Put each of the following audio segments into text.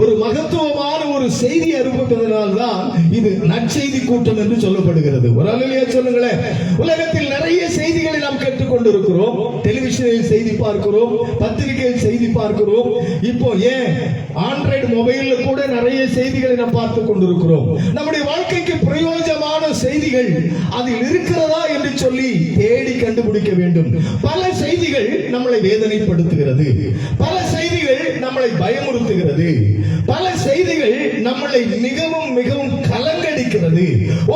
ஒரு மகத்துவமான ஒரு செய்தி அறிவிப்பதனால்தான் இது நற்செய்தி கூட்டம் என்று சொல்லப்படுகிறது. ஒரு அல்லேலூயா சொல்லுங்களேன். உலகத்தில் நிறைய செய்திகளை நாம் கேட்டுக்கொண்டிருக்கிறோம். டெலிவிஷனில் செய்தி பார்க்கிறோம், பத்திரிகையில் செய்தி பார்க்கிறோம். இப்போ ஏன் ஆண்ட்ராய்டு மொபைல்ல கூட நிறைய செய்திகளை நாம் பார்த்துக் கொண்டிருக்கிறோம். நம்முடைய வாழ்க்கைக்கு பிரயோஜனமான செய்திகள் அதில் இருக்கிறதா என்று சொல்லி தேடி கண்டுபிடிக்க வேண்டும். பல செய்திகள் நம்மளை வேதனைப்படுத்துகிறது, பல செய்திகள் நம்மளை பயமுறுத்துகிறது, பல செய்திகள் நம்மளை மிகவும் மிகவும் கலங்கடிக்கிறது.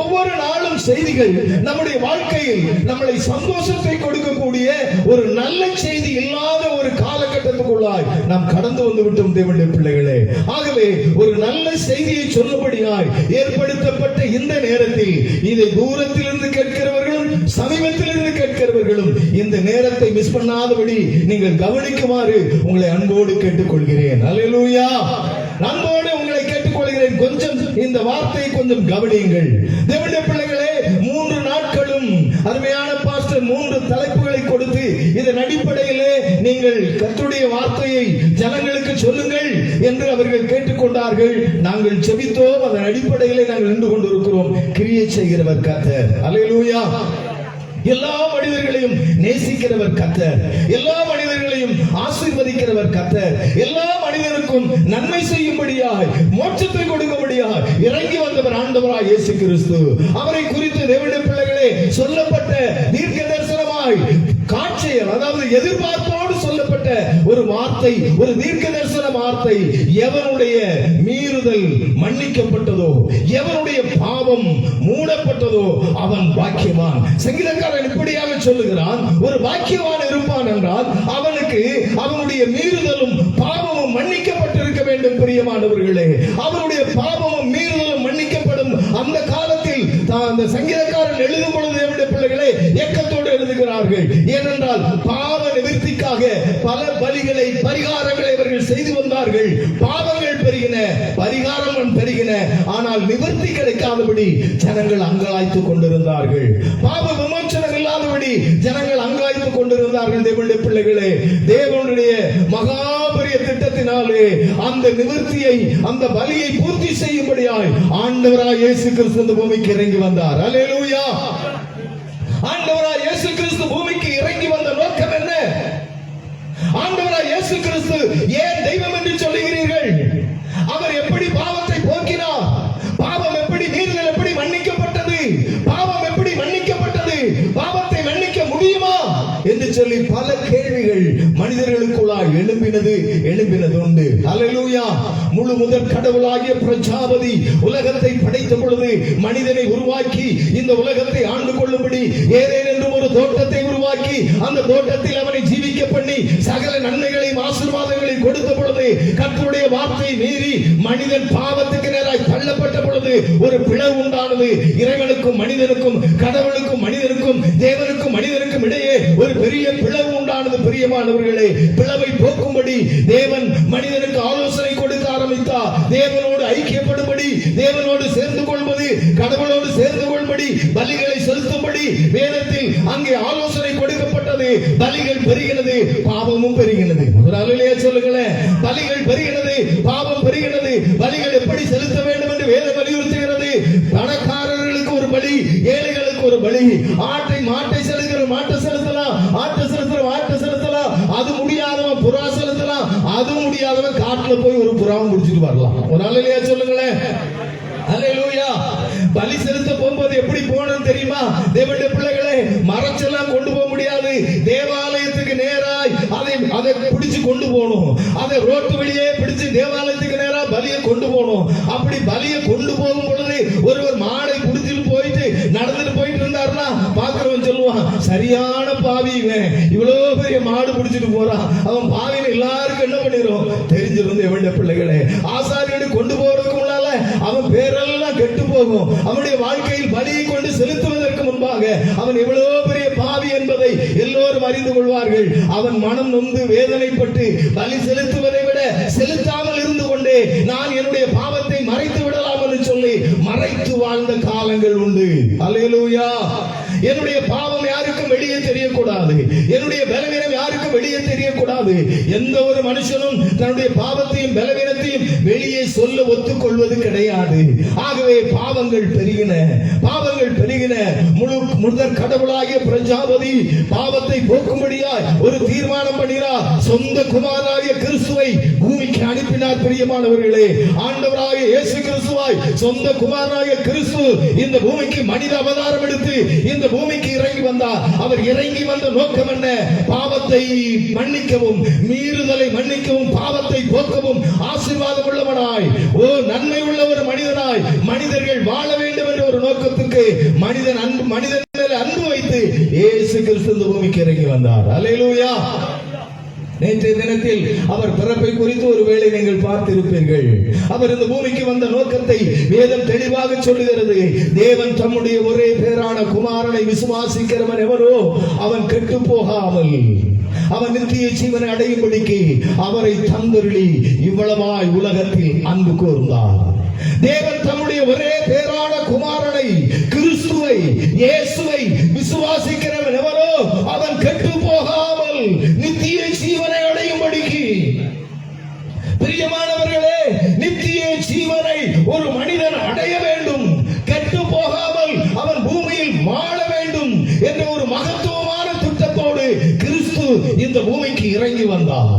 ஒவ்வொரு நாளும் செய்திகள் நம்முடைய வாழ்க்கையில் நம்மளை சந்தோஷத்தை கொடுக்கக்கூடிய ஒரு நல்ல செய்தி இல்லாத ஒரு காலகட்டத்துக்குள்ளாய் நாம் கடந்து வந்து விட்டோம் தேவனுடைய பிள்ளைகளே. ஆகவே ஒரு நல்ல செய்தியை சொல்லும்படியாய் ஏற்படுத்தப்பட்ட இந்த நேரத்தில் இதை தூரத்திலிருந்து கேட்கிறவர்களும் சமீபத்திலிருந்து கேட்கிறவர்களும் இந்த நேரத்தை மிஸ் பண்ணாதபடி நீங்கள் கவனிக்குமாறு உங்களை அன்போடு கேட்டுக்கொள்கிறேன். அல்லேலூயா. அன்போடு உங்களை கேட்டுக்கொள்கிறேன். கொஞ்சம் இந்த வார்த்தையை கொஞ்சம் கவனியுங்கள் தேவனுடைய பிள்ளைகளே. 3 நாட்களும் அருமையான பாஸ்டர் 3 தலைப்புகளை கொடுத்து இதன் அடிப்படையிலே நீங்கள் கர்த்தருடைய வார்த்தையை ஜனங்களுக்கு சொல்லுங்கள் என்று அவர்கள் கேட்டுக்கொண்டார்கள். நாங்கள் செபித்தோம். அதன் அடிப்படையிலே நாங்கள் நின்று கொண்டிருக்கிறோம். கிரியை செய்கிறவர் கர்த்தர். அல்லேலூயா. எல்லா மனிதர்களையும் நேசிக்கிறவர் கர்த்தர், எல்லா மனிதர்களையும் ஆசீர்வதிக்கிறவர் கர்த்தர், எல்லா மனிதருக்கும் நன்மை செய்யும்படியாய் மோட்சத்தை கொடுக்கும்படியாய் இறங்கி வந்தவர் ஆண்டவராய் இயேசு கிறிஸ்து. அவரை குறித்து தேவனுடைய பிள்ளைகளே சொல்லப்பட்ட தீர்க்க தரிசனமாய் காட்சியல், அதாவது எதிர்பார்ப்போடு சொல்லப்பட்ட ஒரு வார்த்தை, ஒரு தீர்க்க தரிசன வார்த்தை. எவனுடைய மீறுதல் மன்னிக்கப்பட்டதோ, எவனுடைய பாவம் மூடப்பட்டதோ அவன் பாக்கியவான். சங்கீதக்காரன் இப்படியாக சொல்லுகிறான், ஒரு பாக்கியவான் இருப்பான் என்றால் அவனுக்கு அவனுடைய மீறுதலும் பாவமும் மன்னிக்கப்பட்டிருக்க வேண்டும். பிரியமானவர்களே, அவனுடைய பாவமும் மீறுதலும் மன்னிக்கப்படும். அந்த காலத்தில் அந்த சங்கீதக்காரன் எழுதும் பொழுது தேவனுடைய பிள்ளைகளே ஏக்கத்தோடு எழுதுகிறார்கள். ஏனென்றால் பாவ நிவர்த்திக்காக பல பலிகளை பரிகாரங்களை அவர்கள் செய்து வந்தார்கள். பாவங்கள் பெருகின, பரிகாரம் பெருகின, ஆனால் நிவர்த்தி கிடைக்காதபடி ஜனங்கள் அங்கலாய்த்துக் கொண்டிருந்தார்கள். பாவ விமோசனம் இல்லாதபடி ஜனங்கள் அங்கலாய்த்துக் கொண்டிருந்தார்கள். தேவனுடைய பிள்ளைகளே, தேவனுடைய மகாபெரிய திட்டத்தினாலே அந்த நிவர்த்தியை, அந்த பலியை பூர்த்தி செய்யும்படியாய் ஆண்டவராய் இயேசு கிறிஸ்து இந்த பூமிக்கு இறங்கி வந்தார். அல்லேலூயா. ஆண்டவராய் இயேசு கிறிஸ்து பூமிக்கு இறங்கி வந்த நோக்கம் என்ன? ஆண்டவராய் இயேசு கிறிஸ்து ஏன் தெய்வம் என்று சொல்லுகிறீர்கள்? அவர் எப்படி பாவத்தை போக்கினார்? பாவம் எப்படி, மீறுதல் எப்படி மன்னிக்கப்பட்டது? பாவம் எப்படி மன்னிக்கப்பட்டது? பாவத்தை மன்னிக்க முடியுமா என்று சொல்லி பல கேள்விகள் மனிதர்களுக்குள்ளாய் எழும்பினது உண்டு. அல்லேலூயா. முழு முதற் கடவுளாகிய பிரஜாபதி உலகத்தை படைத்த பொழுது மனிதனை உருவாக்கி இந்த உலகத்தை ஆண்டு கொள்ளும்படி ஏதேன் என்றும் ஒரு தோட்டத்தை உருவாக்கி அந்த தோட்டத்தில் அவனை ஜீவிக்க பண்ணி சகல நன்மைகளையும் ஆசீர்வாதங்களையும் கொடுத்த பொழுது கர்த்தருடைய வார்த்தையை மீறி மனிதன் பாவத்துக்கு நேராய் தள்ளப்பட்ட பொழுது ஒரு பிளவு உண்டானது. இறைவனுக்கும் மனிதனுக்கும், கடவுளுக்கும் மனிதனுக்கும், தேவனுக்கும் மனிதனுக்கும் இடையே ஒரு பெரிய பிளவு உண்டானது. பிரியமானவர்களே, பிளவை போக்கும்படி தேவன் மனிதனுக்கு ஆலோசனை கொடுக்க ஆரம்பித்தார். தேவனோடு ஐக்கியப்படும்படி, தேவனோடு சேர்ந்து கொள்வது, கடவுளோடு சேர்ந்து கொள்படி, பலிகளை செலுத்தும்படி வேதத்தில் அங்கே ஆலோசனை கொடுக்கப்பட்டது. பலிகள் பெருகினது, பாவமும் பெருகினது. ஒரு அல்லேலூயா சொல்லுங்களேன். பலிகள் பெருகினது, பாவம் பெருகினது. பலிகள் எப்படி செலுத்த வேண்டும் என்று வேதம் வலியுறுத்துகிறது. பணக்காரர்களுக்கு ஒரு பலி, ஏழைகளுக்கு ஒரு பலி. மாட்டை செலுத்துகிற மாட்டை செலுத்தலாம், ஆட்டை செலுத்துற ஆட்டை செலுத்தலாம். அது முடியாதவன் புறா செலுத்தலாம், அது முடியாதவன் காட்டுல போய் ஒரு புறாவும் முடிச்சிட்டு வரலாம். ஒரு அல்லேலூயா சொல்லுங்களேன். அல்லேலூயா. பலி செலுத்த போகும்போது எப்படி போகணும் தெரியுமா தேவனுடைய பிள்ளைகளே? மரச்செல்லாம் கொண்டு போக முடியாது. தேவாலயத்துக்கு நேராய் அதை பிடிச்சு கொண்டு போகணும். அதை ரோட்டு வழியே பிடிச்சு தேவாலயத்துக்கு நேரா பலியை கொண்டு போகணும். அப்படி பலியை கொண்டு போகும் பொழுது ஒருவர் மாடை பிடிச்சிட்டு போயிட்டு நடந்துட்டு போயிட்டு இருந்தாருன்னா பாக்குறவன் சொல்லுவான், சரியான பாவி இவன், இவ்வளவு பெரிய மாடு பிடிச்சிட்டு போறான், அவன் பாவின்னு எல்லாருக்கும் என்ன பண்ணிரும் தெரிஞ்சிருந்து. தேவனுடைய பிள்ளைகளே, ஆசாரியனை கொண்டு போறதுக்கு முன்னால அவன் பேரெல்லாம் கெட்டு போகும். அவனுடைய வாழ்க்கையில் பலியை கொண்டு செலுத்துவதற்கு முன்பாக அவன் எவ்வளவு பெரிய பாவி என்பதை எல்லோரும் அறிந்து கொள்வார்கள். அவன் மனம் நொந்து வேதனைப்பட்டு பலி செலுத்துவதை விட செலுத்தாமல் இருந்து கொண்டே நான் என்னுடைய பாவத்தை மறைத்து விடலாம் என்று சொல்லி மறைத்து வாழ்ந்த காலங்கள் உண்டு. அல்லேலூயா. என்னுடைய பாவம் யாருக்கும் வெளியே தெரியக்கூடாது, என்னுடைய பலவீனம் யாருக்கும் வெளியே தெரியக்கூடாது. எந்த ஒரு மனுஷனும் தன்னுடைய பாவத்தையும் பலவீனத்தையும் வெளியே சொல்ல ஒத்துக்கொள்வது கிடையாது. ஆகவே பாவங்கள் பெருகின. முதற் கடவுளாகிய பிரஜாபதி பாவத்தை போக்கும்படியாய் ஒரு தீர்மானம் பண்ணினார். சொந்த குமாரனாகிய கிறிஸ்துவை பூமிக்கு அனுப்பினார். பிரியமானவர்களே, ஆண்டவராகிய இயேசு கிறிஸ்துவாய் சொந்த குமாரனாகிய கிறிஸ்து இந்த பூமிக்கு மனித அவதாரம் எடுத்து இந்த பூமிக்கு இறங்கி வந்தார். அவர் இறங்கி வந்த நோக்கம் என்ன? பாவத்தை மன்னிக்கவும், மீறுதலை மன்னிக்கவும், பாவத்தை போக்கவும், ஆசீர்வாதம் உள்ளவனாய், நன்மை உள்ள ஒரு மனிதனாய் மனிதர்கள் வாழ வேண்டும் என்ற ஒரு நோக்கத்துக்கு மனிதன் மேல் அன்பு வைத்து இயேசு கிறிஸ்து இந்த பூமிக்கு இறங்கி வந்தார். அல்லேலூயா. நேற்றைய தினத்தில் அவர் பிறப்பை குறித்து ஒருவேளை நீங்கள் பார்த்திருப்பீர்கள். அவர் இந்த பூமிக்கு வந்த நோக்கத்தை வேதம் தெளிவாக சொல்லுகிறது. தேவன் தம்முடைய ஒரே பேரான குமாரனை விசுவாசிக்கிறவன் எவரோ அவன் கெட்டு போகாமல் அவன் நித்திய ஜீவனை அடையும்படிக்கு அவரை தந்தருளி இவ்வளவாய் உலகத்தில் அன்பு கூர்ந்தார். தேவன் தம்முடைய ஒரே பேரான குமாரனை கிறிஸ்துவை இயேசுவை விசுவாசிக்கிறவன் எவரோ அவன் கெட்டு போகாமல் நித்திய ஜீவனை அடையும்படிக்கு. பிரியமானவர்களே, நித்திய ஜீவனை ஒரு மனிதன் அடைய வேண்டும், கெட்டு போகாமல் அவன் பூமியில் வாழ வேண்டும் என்ற ஒரு மகத்துவமான திட்டத்தோடு கிறிஸ்து இந்த பூமிக்கு இறங்கி வந்தார்.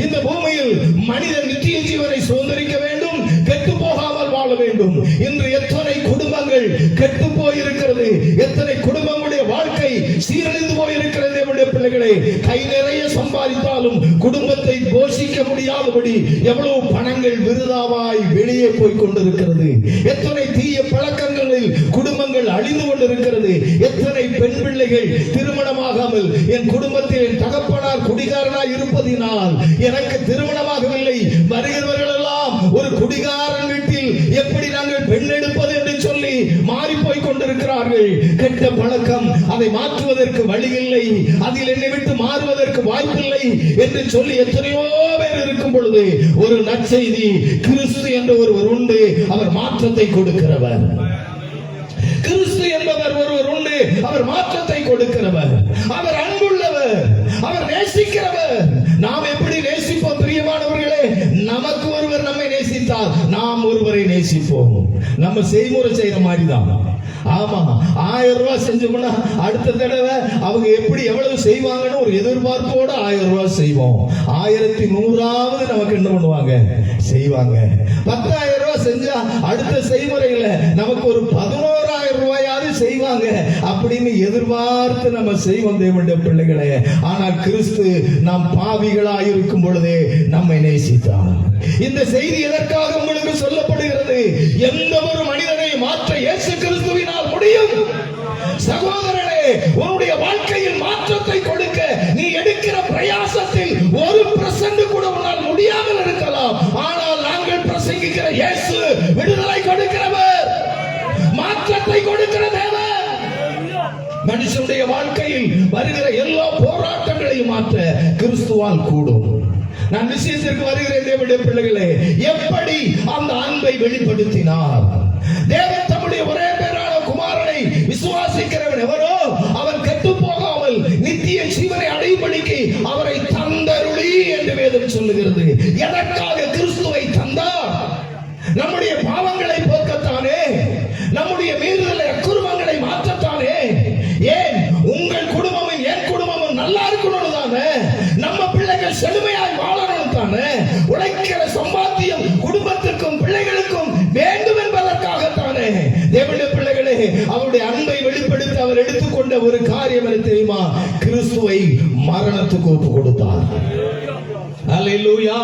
இந்த பூமியில் மனிதன் நித்திய ஜீவனை சுதந்திரிக்க வேண்டும், கெட்டு போகாமல் வாழ வேண்டும். இன்று எத்தனை குடும்பங்கள் கெட்டு போயிருக்கிறது, எத்தனை குடும்பங்களுடைய வாழ்க்கை சீரழிந்து போயிருக்கிறது. பிள்ளைகளை கை நிறைய சம்பாதித்தாலும் குடும்பத்தை போஷிக்க முடியாதபடி எவ்வளவு பணங்கள் விருதாவாய் வெளியே போய் கொண்டிருக்கிறது. எத்தனை தீய பழக்கங்களில் குடும்பங்கள் அழிந்து கொண்டிருக்கிறது. எத்தனை பெண் பிள்ளைகள் திருமணமாகாமல் என் குடும்பத்தில் என் தகப்பனார் குடிகாரனாய் இருப்பதினால் எனக்கு திருமணமாகவில்லை, வருகிறவர்கள் எல்லாம் ஒரு குடிகாரன் வீட்டில் எப்படி நாங்கள் பெண் எடுப்பது என்று சொல்லி மாறி போய் கொண்டிருக்கிறார்கள். கெட்ட பழக்கம், அதை மாற்றுவதற்கு வழி இல்லை, அதில் என்னை விட்டு மாறுவதற்கு வாய்ப்பில்லை என்று சொல்லி எத்தனையோ பேர் இருக்கும் பொழுது ஒரு நற்செய்தி, கிறிஸ்து என்ற ஒருவர் உண்டு, அவர் மாற்றத்தை கொடுக்கிறவர். கிறிஸ்து என்பவர் ஒருவர் உண்டு, அவர் மாற்றத்தை கொடுக்கிறவர், அவர் அன்புள்ளவர், அவர் நேசிக்கிறவர். நாம் எப்படி நேசிப்போம் பிரியமானவர்களே? நமக்கு ஒருவர் நம்மை நேசித்தால் நாம் ஒருவரை நேசிப்போம். நம்ம செய்முறை செய்யற மாதிரி தான். ஆமா, 1000 ரூபாய் செஞ்சோம்னா அடுத்த தடவை அவங்க எப்படி எவ்வளவு செய்வாங்கன்னு ஒரு எதிர்பார்ப்போட 1000 ரூபாய் செய்வோம். 1100வது நமக்கு என்ன பண்ணுவாங்க? செய்வாங்க. 10,000 ரூபாய் செஞ்சா அடுத்த செய்முறையில நமக்கு ஒரு 11,000 ரூபாயாவது செய்வாங்க அப்படின்னு எதிர்பார்த்து நம்ம செய்வோம் தேவனுடைய பிள்ளைகளே. ஆனால் கிறிஸ்து நாம் பாவிகளாய் இருக்கும் பொழுதே நம்மை நேசித்தார். இந்த செய்தி எதற்காக உங்களுக்கு சொல்லப்படுகிறது? எந்த ஒரு மனிதனை மாற்ற இயேசு கிறிஸ்துவினால் முடியும். சகோதரனே, உன்னுடைய வாழ்க்கையில் மாற்றத்தை கொடுக்க நீ எடுக்கிற பிரயாசத்தில் 1% கூட உன்னால் முடியாமல் இருக்கலாம். ஆனால் நாங்கள் பிரசங்கிக்கிற இயேசு விடுதலை கொடுக்கிறவர், மாற்றத்தை கொடுக்கிற தேவன். மனுஷனுடைய வாழ்க்கையில் வருகிற எல்லா போராட்டங்களையும் மாற்ற கிறிஸ்துவால் கூடும். நான் விஷயத்திற்கு வருகிறேன் தேவனுடைய பிள்ளைகளே. எப்படி அந்த அன்பை வெளிப்படுத்தினார்? தேவன் தம்முடைய ஒரே பேரான குமாரனை விசுவாசிக்கிறவன் எவரோ அவன் கெட்டு போகாமல் நித்திய ஜீவனை அடையும்படிக்கு அவரை தந்தருளி என்று வேதம் சொல்லுகிறது. எதற்காக கிறிஸ்துவை தந்தார்? நம்முடைய பாவங்களை போக்கத்தானே, நம்முடைய மீறுதலை அக்குறுமங்களை மாற்றத்தானே. ஏன் உங்கள் குடும்பமும் என் குடும்பமும் நல்லா இருக்கணும் தானே, நம்ம பிள்ளைகள் செழுமையாய் வாழணும் தானே. உழைக்கிற சம்பாத்தியம் குடும்பத்திற்கும் பிள்ளைகளுக்கும் வேண்டும் என்பதற்காகத்தானே. தேவனுடைய பிள்ளைகளே, அவருடைய அன்பை வெளிப்படுத்த அவர் எடுத்துக்கொண்ட ஒரு காரியம் என்ன தெரியுமா? கிறிஸ்துவை மரணத்துக்கு ஒப்பு கொடுத்தார். அல்லேலூயா.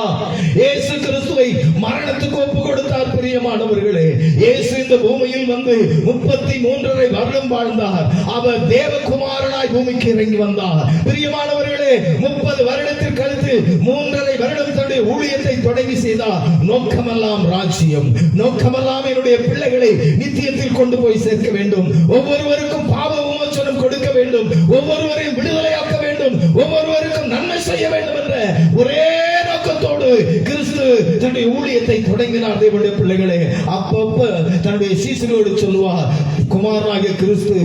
இயேசு கிறிஸ்துவை மரணத்துக்கு ஒப்பு கொடுத்தார். பிரியமானவர்களே, இயேசு இந்த பூமியில் வந்து 33.5 வருடம் வாழ்ந்தார். அவர் தேவகுமாரனாய் பூமிக்கு இறங்கி வந்தார். பிரியமானவர்களே, 30 வருடத்திற்கு அடுத்து 3.5 வருடம் தன்னுடைய ஊழியத்தை தொடங்கி செய்தார். நோக்கமெல்லாம் ராஜ்யம், நோக்கமெல்லாம் என்னுடைய பிள்ளைகளை நித்தியத்தில் கொண்டு போய் சேர்க்க வேண்டும், ஒவ்வொருவருக்கும் பாவ விமோசனம் கொடுக்க வேண்டும், ஒவ்வொருவரையும் விடுதலையாக்க வேண்டும், ஒவ்வொருவருக்கும் நன்மை செய்ய வேண்டும் என்ற ஒரே நோக்கத்தோடு அப்பொழுது கிறிஸ்து தன்னுடைய ஊழியத்தை தொடங்கினார். தேவனுடைய பிள்ளைகளே, அப்பப்ப தன்னுடைய சீசர்களோடு சொல்லுவார், குமாரனாகிய கிறிஸ்து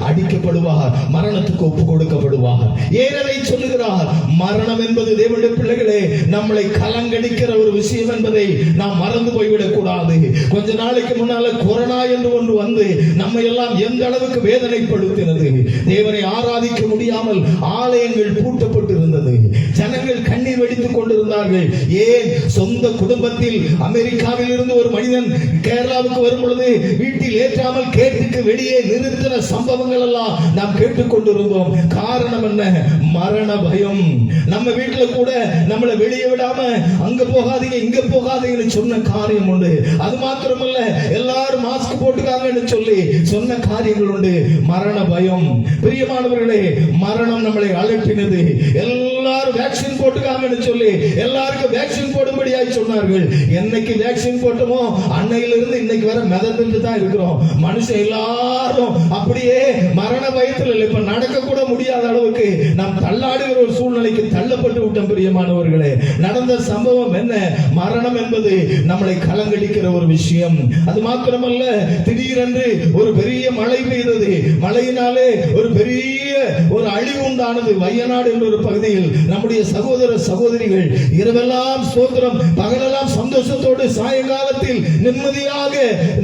அடிக்கப்படுவார், மரணத்துக்கு ஒப்பு கொடுக்கப்படுவார். ஏனதை சொல்லுகிறார்? மரணம் என்பது தேவனுடைய பிள்ளைகளே நம்மளை கலங்கடிக்கிற ஒரு விஷயம் என்பதை நாம் மறந்து போய்விடக் கூடாது. கொஞ்ச நாளைக்கு முன்னால கொரோனா என்று ஒன்று வந்து நம்மை எல்லாம் எந்த அளவுக்கு வேதனைப்படுத்தினது. தேவனை ஆராதிக்க முடியாமல் ஆலயங்கள் பூட்டப்பட்டு இருந்தது. ஜனங்கள் கண்ணீர் வெடித்துக் கொண்டிருந்தார்கள். ஏன்? சொந்த குடும்பத்தில் அமெரிக்காவில் இருந்து ஒரு மனிதன் கேரளாவுக்கு வரும் பொழுது வீட்டில் ஏற்றாமல் கேட்டுக்கு வெளியே நிறுத்தின சம்பவங்கள் எல்லாம் நாம் கேட்டுக்கொண்டிருந்தோம். காரணம் என்ன? மரண பயம். நம்ம வீட்டுல கூட நம்மளை வெளியே விடாம அங்க போகாதீங்க இங்க போகாதீங்கன்னு சொன்ன காரியம் உண்டு. அது மாத்திரமல்ல, எல்லாரும் மாஸ்க் போட்டுக்காங்கன்னு சொல்லி சொன்ன காரியங்கள் உண்டு. மரண பயம். பிரியமானவர்களே, மரணம் நம்மளை அலட்டினது. எல்லாரும் வேக்சின் போட்டுக்காங்கன்னு சொல்லி எல்லாருக்கும் வேக்சின் போடும்படியாய் சொன்னார்கள். என்னைக்கு வேக்சின் போட்டோமோ அன்னையிலிருந்து இன்னைக்கு வரை மிதந்துட்டு தான் இருக்கிறோம். மனுஷன் எல்லாரும் அப்படியே மரண பயத்தில் இல்லை. இப்ப நடக்க கூட முடியாத அளவுக்கு நாம் தள்ளாடுகிற ஒரு சூழ்நிலைக்கு தள்ளப்பட்டு விட்டோம். பிரியமானவர்களே, நடந்த சம்பவம் என்ன? மரணம் என்பது நம்மளை கலங்கடிக்கிற ஒரு விஷயம். அது மாத்திரமல்ல, திடீரென்று ஒரு பெரிய மழை பெய்தது. மழையினாலே ஒரு பெரிய ஒரு அழிவு உண்டானது. வயநாடு என்ற ஒரு பகுதியில் நம்முடைய சகோதர சகோதரிகள் இரவெல்லாம் ஸ்தோத்திரம், பகலெல்லாம் சந்தோஷத்தோடு சாயங்காலத்தில் நிம்மதியாக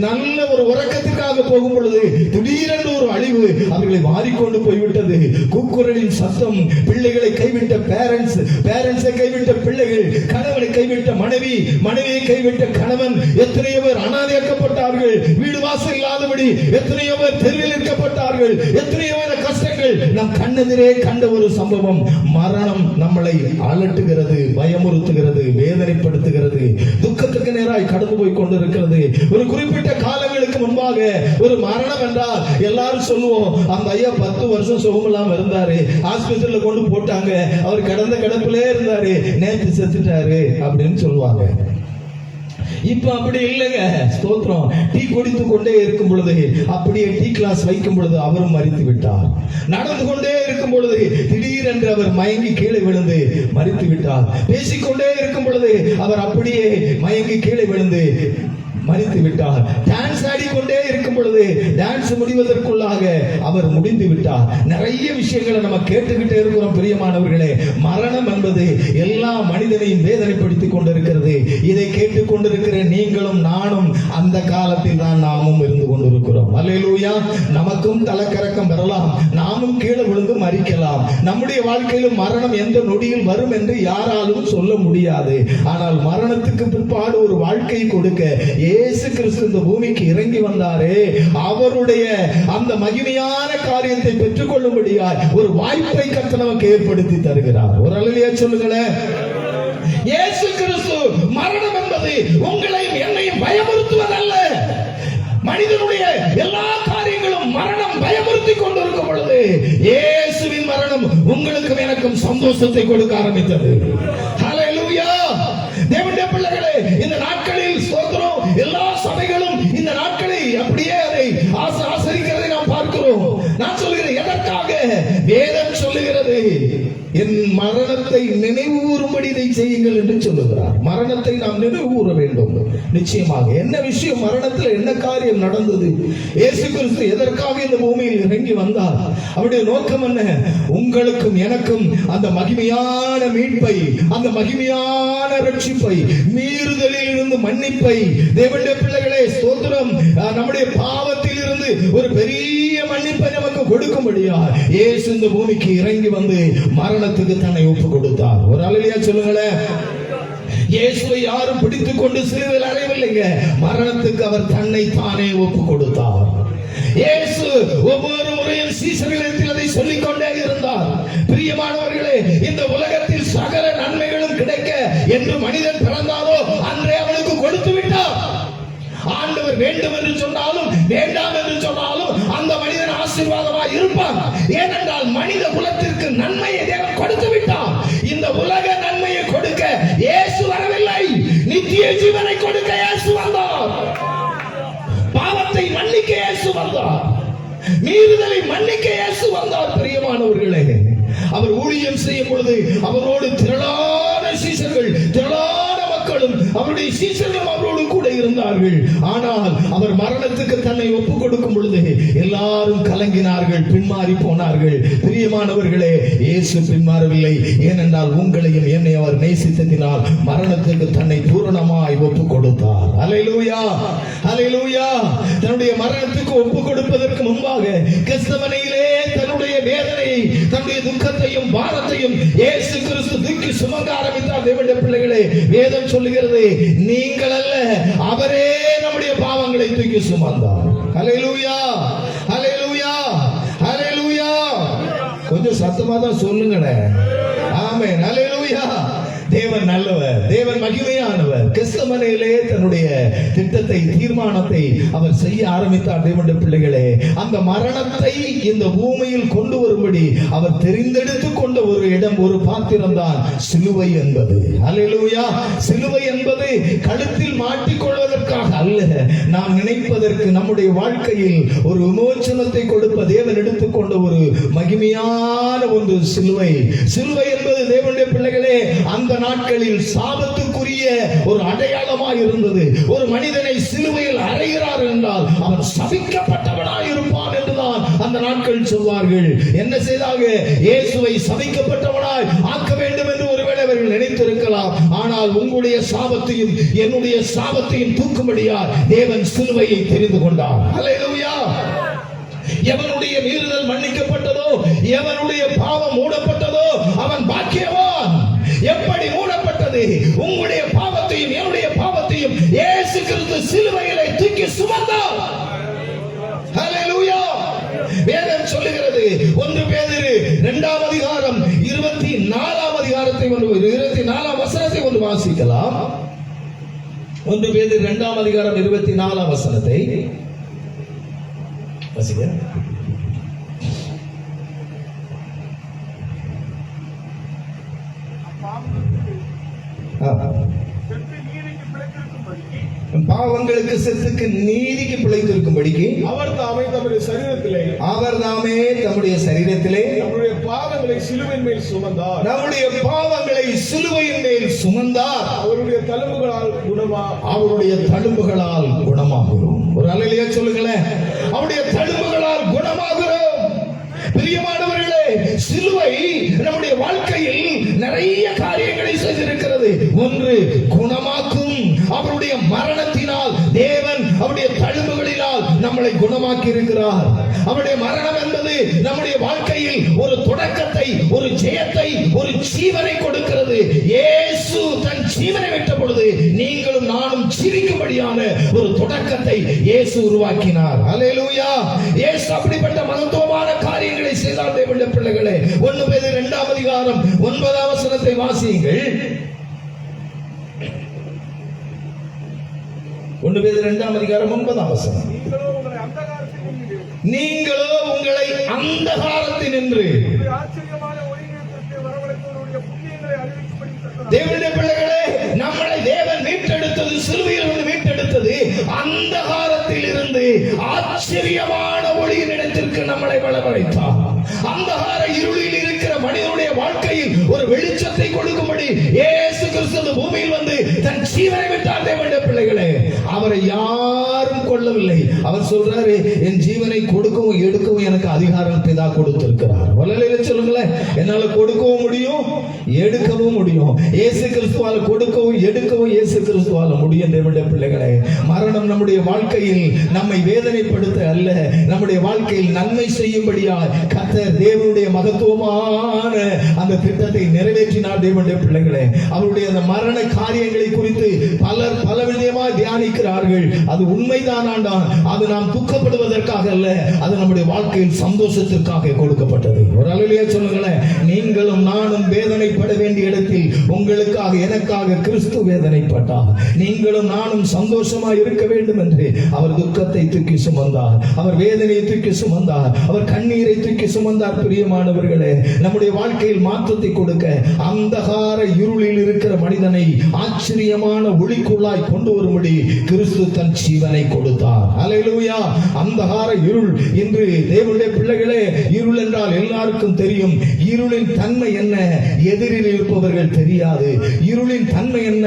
நல்ல ஒரு உறக்கத்திற்காக போகும் பொழுது திடீரென்று ஒரு அழிவு அவர்களை வாரிக்கொண்டு போய்விட்டது. கூக்குரலின் சத்தம், பிள்ளைகளை கைவிட்ட பேரண்ட்ஸ், பேரண்ட்ஸை கைவிட்ட பிள்ளைகள், கணவனை கைவிட்ட மனைவி, மனைவியை கைவிட்ட கணவன், எத்தனையோ பேர் அனாதையாக்கப்பட்டார்கள். வீடு வாசல் இல்லாதபடி எத்தனையோ பேர் தெருவில் இருக்கப்பட்டார்கள். எத்தனையோ கஷ்டங்கள் நம் கண்ணெதிரே கண்ட ஒரு சம்பவம். மரணம் நம்மளை அலட்டுகிறது, பயமுறுத்துகிறது, வேதனைப்படுத்துகிறது, துக்கத்துக்கு நேராய் கடந்து போய் கொண்டிருக்கிறது. ஒரு குறிப்பிட்ட காலங்களுக்கு முன்பாக ஒரு மரணம் என்றால் எல்லாரும் சொல்லுவோம், அந்த ஐயா 10 வருஷம் சுகமில்லாம இருந்தாரு, ஹாஸ்பிட்டல்ல கொண்டு போட்டாங்க, அவர் கடந்த கிடப்பிலே இருந்தாரு, நேத்து செத்துட்டாரு அப்படின்னு சொல்லுவாங்க. இப்ப அப்படி இல்லைங்க. ஸ்தோத்திரம். டீ குடித்துக் கொண்டே இருக்கும் பொழுது, அப்படியே டீ கிளாஸ் வைக்கும் பொழுது அவரும் மரித்து விட்டார். நடந்து கொண்டே இருக்கும் பொழுது திடீரென்று அவர் மயங்கி கீழே விழுந்து மரித்து விட்டார். பேசிக்கொண்டே இருக்கும் பொழுது அவர் அப்படியே மயங்கி கீழே விழுந்து மரித்து விட்டார். டான்ஸ் ஆடிக்கொண்டே இருக்கும் பொழுது டான்ஸ் முடிவதற்குள்ளாக அவர் முடிந்து விட்டார். நிறைய விஷயங்களை நம்ம கேட்டுக்கிட்டே இருக்கிறோம். பிரியமானவர்களே, மரணம் என்பது எல்லா மனிதனையும் வேதனைப்படுத்திக் கொண்டிருக்கிறது. இதை கேட்டுக் கொண்டிருக்கிற நீங்களும் நானும் அந்த காலத்தில் தான் நாமும் இருந்து கொண்டிருக்கிறோம். அல்லேலூயா. நமக்கும் தலைக்கரக்கம் வரலாம், நாமும் கீழே விழுந்து மரிக்கலாம். நம்முடைய வாழ்க்கையிலும் மரணம் எந்த நொடியில் வரும் என்று யாராலும் சொல்ல முடியாது. ஆனால் மரணத்துக்கு பிற்பாடு ஒரு வாழ்க்கை கொடுக்க இயேசு கிறிஸ்து இந்த பூமிக்கு இறங்கி வந்தாரே, அவருடைய அந்த மகிமையான காரியத்தை பெற்றுக் கொள்ளும்படியாய் ஒரு வாய்ப்பை கர்த்தர் நமக்கு ஏற்படுத்தி தருகிறார். ஒரு அல்லேலூயா சொல்லுங்களேன். இயேசு கிறிஸ்து மரணம் என்பது உங்களையும் என்னையும் பயமுறுத்துவதல்ல. மனிதனுடைய எல்லா காரியங்களும் மரணம் பயமுறுத்தி கொண்டிருக்கும் பொழுது இயேசுவின் மரணம் உங்களுக்கும் எனக்கும் சந்தோஷத்தை கொடுக்க ஆரம்பித்தது. ஹல்லேலூயா. தேவனுடைய பிள்ளைகளே, இந்த நாட்களில் ஸ்தோத்திரம், எல்லா சபைகளும் இந்த நாட்களை அப்படியே அதை ஆசரிக்கிறதை நாம் பார்க்கிறோம். நான் சொல்கிறேன், எதற்காக? வேதம் சொல்லுகிறது, என் மரணத்தை நினைவு கூறும்படி இதை செய்யுங்கள் என்று சொல்லுகிறார். மரணத்தை நாம் நினைவு கூற வேண்டும். நிச்சயமாக என்ன விஷயம், மரணத்தில் என்ன காரியம் நடந்தது, இயேசு கிறிஸ்து எதற்காக இந்த பூமியில் இறங்கி வந்தார், அவருடைய நோக்கம் என்ன? உங்களுக்கும் எனக்கும் அந்த மகிமையான மீட்பை, அந்த மகிமையான ரட்சிப்பை, மீறுதலில் இருந்து மன்னிப்பை, தேவனுடைய பிள்ளைகளே ஸ்தோத்திரம், நம்முடைய பாவத்தில் இருந்து ஒரு பெரிய மன்னிப்பை நமக்கு கொடுக்கும்படியா இயேசு இந்த பூமிக்கு இறங்கி வந்து மரணத்துக்கு தன்னை ஒப்பு கொடுத்தார். ஒரு அல்லேலூயா சொல்லுங்களேன். இயேசுவை யாரும் பிடித்துக் கொண்டு சிலுவையில் அறையவில்லைங்க. மரணத்துக்கு அவர் தன்னை தானே ஒப்பு கொடுத்தார். இயேசு ஒவ்வொரு முறையும் சீசர்களிடத்தில் அதை சொல்லிக் கொண்டே இருந்தார். பிரியமானவர்களே, இந்த உலகத்தில் சகல நன்மைகளும் கிடைக்க என்று மனிதன் பிறந்தாலோ அன்றே அவனுக்கு கொடுத்து விட்டார். ஆண்டவர் வேண்டும் என்று சொன்னாலும் வேண்டாம் என்று சொன்னாலும் அந்த மனிதன் ஆசீர்வாதமாக இருப்பான். ஏனென்றால் மனித குலத்திற்கு நன்மையை தேவன் கொடுத்து விட்டார். இந்த உலக நன்மையை கொடுக்க இயேசு வரவில்லை, நித்திய ஜீவனை கொடுக்க இயேசு வந்தார். பாவத்தை மன்னிக்க இயேசு வந்தார், மீறுதலை மன்னிக்க இயேசு வந்தார். பிரியமானவர்களே, அவர் ஊழியம் செய்யும் பொழுது அவரோடு திரளான சீசர்கள், திரளான மக்களும் அவருடைய சீசர்களும் அவரோடு கூட இருந்தார்கள். ஆனால் அவர் மரணத்துக்கு தன்னை ஒப்புக் கொடுக்கும் பொழுது எல்லாரும் கலங்கினார்கள், பின்மாறி போனார்கள். பிரியமானவர்களே, இயேசு பின்மாறவில்லை. ஏனென்றால் உங்களையும் என்னை அவர் நேசித்ததினால் மரணத்துக்கு தன்னை பூரணமாய் ஒப்புக் கொடுத்தார். அல்லேலூயா, அல்லேலூயா. தன்னுடைய மரணத்துக்கு ஒப்புக் கொடுப்பதற்கு முன்பாக கெத்செமனேயிலே தன்னுடைய வேதனையை, தன்னுடைய துக்கத்தையும் பாரத்தையும் இயேசு கிறிஸ்து தூக்கி சுமக்க ஆரம்பித்தார். தேவனுடைய பிள்ளைகளே, வேதம் சொல்லுகிறது, நீங்கள் அல்ல, அவரே நம்முடைய பாவங்களை தூக்கி சுமந்தார். அல்லேலூயா, அல்லேலூயா, அல்லேலூயா. கொஞ்சம் சத்தமா தான் சொல்லுங்களேன். ஆமென், அல்லேலூயா. தேவன் நல்லவர், தேவன் மகிமையானவர். கெத்செமனேயிலே தன்னுடைய திட்டத்தை, தீர்மானத்தை அவர் செய்ய ஆரம்பித்தார். தேவனுடைய பிள்ளைகளே, அந்த மரணத்தை இந்த பூமியில் கொண்டு வரும்படி அவர் தெரிந்தெடுத்து கொண்ட ஒரு இடம், ஒரு பாத்திரம் தான் சிலுவை என்பது. அல்லேலூயா. சிலுவை என்பது கழுத்தில் மாட்டிக்கொள்வதற்காக அல்ல, நாம் நினைப்பதற்கு நம்முடைய வாழ்க்கையில் ஒரு விமோசனத்தை கொடுப்ப தேவன் எடுத்துக்கொண்ட ஒரு மகிமையான ஒன்று சிலுவை. சிலுவை என்பது தேவனுடைய பிள்ளைகளே அந்த நாட்களில் சாபத்துக்குரிய ஒரு அடையாளமாக இருந்தது. ஒரு மனிதனை சிலுவையில் அறைகிறார் என்றால் அவன் சபிக்கப்பட்டவனாய் இருப்பான் என்றுதான் அந்த நாட்கள் சொல்வார்கள். என்ன செய்தாக இயேசுவை சபிக்கப்பட்டவனாய் ஆக்க வேண்டும் என்று ஒருவேளை அவர்கள் நினைத்திருக்கலாம். ஆனால் உங்களுடைய சாபத்தையும் என்னுடைய சாபத்தையும் தூக்கும்படியார் தேவன் சிலுவையை தெரிந்து கொண்டார். அல்லேலூயா. எவனுடைய மீறுதல் மன்னிக்கப்பட்டதோ, எவனுடைய பாவம் மூடப்பட்டதோ அவன் பாக்கியவான். எப்படி மூடப்பட்டது? உங்களுடைய பாவத்தையும் என்னுடைய பாவத்தையும் இயேசு கிறிஸ்து சிலுவையிலே தூக்கி சுமந்தார். ஹல்லேலூயா. வேதம் சொல்லுகிறது, 1 பேதுரு 2ஆம் அதிகாரம் 24ஆம் அதிகாரத்தை 24ஆம் வசனத்தை ஒன்று வாசிக்கலாம். 1 பேதுரு 2ஆம் அதிகாரம் 24ஆம் வசனத்தை வாசிக்க. பாவங்களுக்கு செத்துக்கு நீதிக்கு பிழைத்திருக்கும்படிக்கு அவர் தாமே தம்முடைய சரீரத்திலே நம்முடைய பாவங்களை சிலுவையின் மேல் சுமந்தார். நம்முடைய பாவங்களை சிலுவையின் மேல் சுமந்தார். அவருடைய தழும்புகளால் குணமாகிறோம். ஒரு அல்லேலூயா சொல்லுங்களேன். அவருடைய தழும்புகளால் குணமாகிறோம். பிரியமானவர்களே, சிலுவை நம்முடைய வாழ்க்கையில் நிறைய காரியங்களை செய்திருக்கிறது. ஒன்று, குணமாக்கும். அவருடைய மரணத்தினால் தேவன் அவருடைய தழும்புகளினால் நம்மளை குணமாக்கி இருக்கிறார். அவருடைய மரணம் என்பது நம்முடைய வாழ்க்கையில் ஒரு தொடக்கத்தை, ஒரு ஜெயத்தை, ஒரு ஜீவனை கொடுக்கிறது. இயேசு தன் ஜீவனை விட்ட பொழுது நீங்களும் நானும் ஜீவிக்கும்படியான ஒரு தொடக்கத்தை இயேசு உருவாக்கினார். அல்லேலூயா. இயேசு அப்படிப்பட்ட மகத்துவமான காரியங்களை செய்தார். தேவனுடைய பிள்ளைகளே, 1 பேதுரு 2ஆம் அதிகாரம் 9ஆம் வசனத்தை வாசியுங்கள். 1 பேதுரு 2ஆம் அதிகாரம் 9ஆம் வசனம். நீங்களோ உங்களை அந்தகாரத்தினின்று தேவனுடைய பிள்ளைகளே, நம்மளை தேவன் மீட்டெடுத்தது, சிலுவையில் இருந்து மீட்டெடுத்தது அந்தகாரத்தில் இருந்து ஆச்சரியமான ஒளியின் இடத்திற்கு நம்மளை வரவழைத்தார். அந்தகார இருளில் இருக்கிற மனிதனுடைய வாழ்க்கையில் ஒரு வெளிச்சத்தை கொடுக்கும்படி இயேசு கிறிஸ்து பூமியில் வந்து தன் ஜீவனை விட்டார். தேவனுடைய பிள்ளைகளே, அவரை யாரும் கொல்லவில்லை. அவர் சொல்றாரு, என் ஜீவனை கொடுக்கவும் எடுக்கவும் எனக்கு அதிகாரம் பிதா கொடுத்திருக்கிறார். வல்லலையில சொல்லுங்களேன். என்னால கொடுக்கவும் முடியும், எடுக்கவும் முடியும். இயேசு கிறிஸ்துவால கொடுக்கவும் எடுக்கவும் இயேசு கிறிஸ்துவால முடியும். தேவனுடைய பிள்ளைகளே, மரணம் நம்முடைய வாழ்க்கையில் நம்மை வேதனைப்படுத்த அல்ல, நம்முடைய வாழ்க்கையில் நன்மை செய்யும்படியா கர்த்தர் தேவனுடைய மகத்துவமான அந்த திட்டத்தை நிறைவேற்றினார். தேவனுடைய பிள்ளைகளே, அவருடைய அந்த மரண காரியங்களை குறித்து பலர் பல விதமாக தியானிக்கிறார்கள். அது உண்மைதான். அது நாம் துக்கப்படுவதற்காக அல்ல, அது நம்முடைய வாழ்க்கையில் சந்தோஷத்திற்காக கொடுக்கப்பட்டது. ஒரு அல்லேலூயா சொல்லுங்களேன். நீங்களும் நானும் வேதனைப்பட வேண்டிய இடத்தில் உங்களுக்காக எனக்காக கிறிஸ்து வேதனைப்பட்டார். நீங்களும் நானும் சந்தோஷமா இருக்க வேண்டும் என்று அவர் துக்கத்தை தூக்கி சுமந்தார், அவர் வேதனையை தூக்கி சுமந்தார், அவர் கண்ணீரை தூக்கி சுமந்தார். பிரியமானவர்களே, நம்முடைய வாழ்க்கையில் மாற்றத்தை கொடுக்க அந்தகார இருளில் இருக்கிற மனிதனை ஆச்சரியமான ஒளிக்குள்ளாய் கொண்டு வரும்படி கிறிஸ்து தன் ஜீவனை கொடுத்தார். அல்லேலூயா. அந்தகார இருள் என்று தேவனுடைய பிள்ளைகளே, இருள் என்றால் எல்லாருக்கும் தெரியும். இருளின் தன்மை என்ன? எதிரில் இருப்பவர்கள் தெரியாது. இருளின் தன்மை என்ன?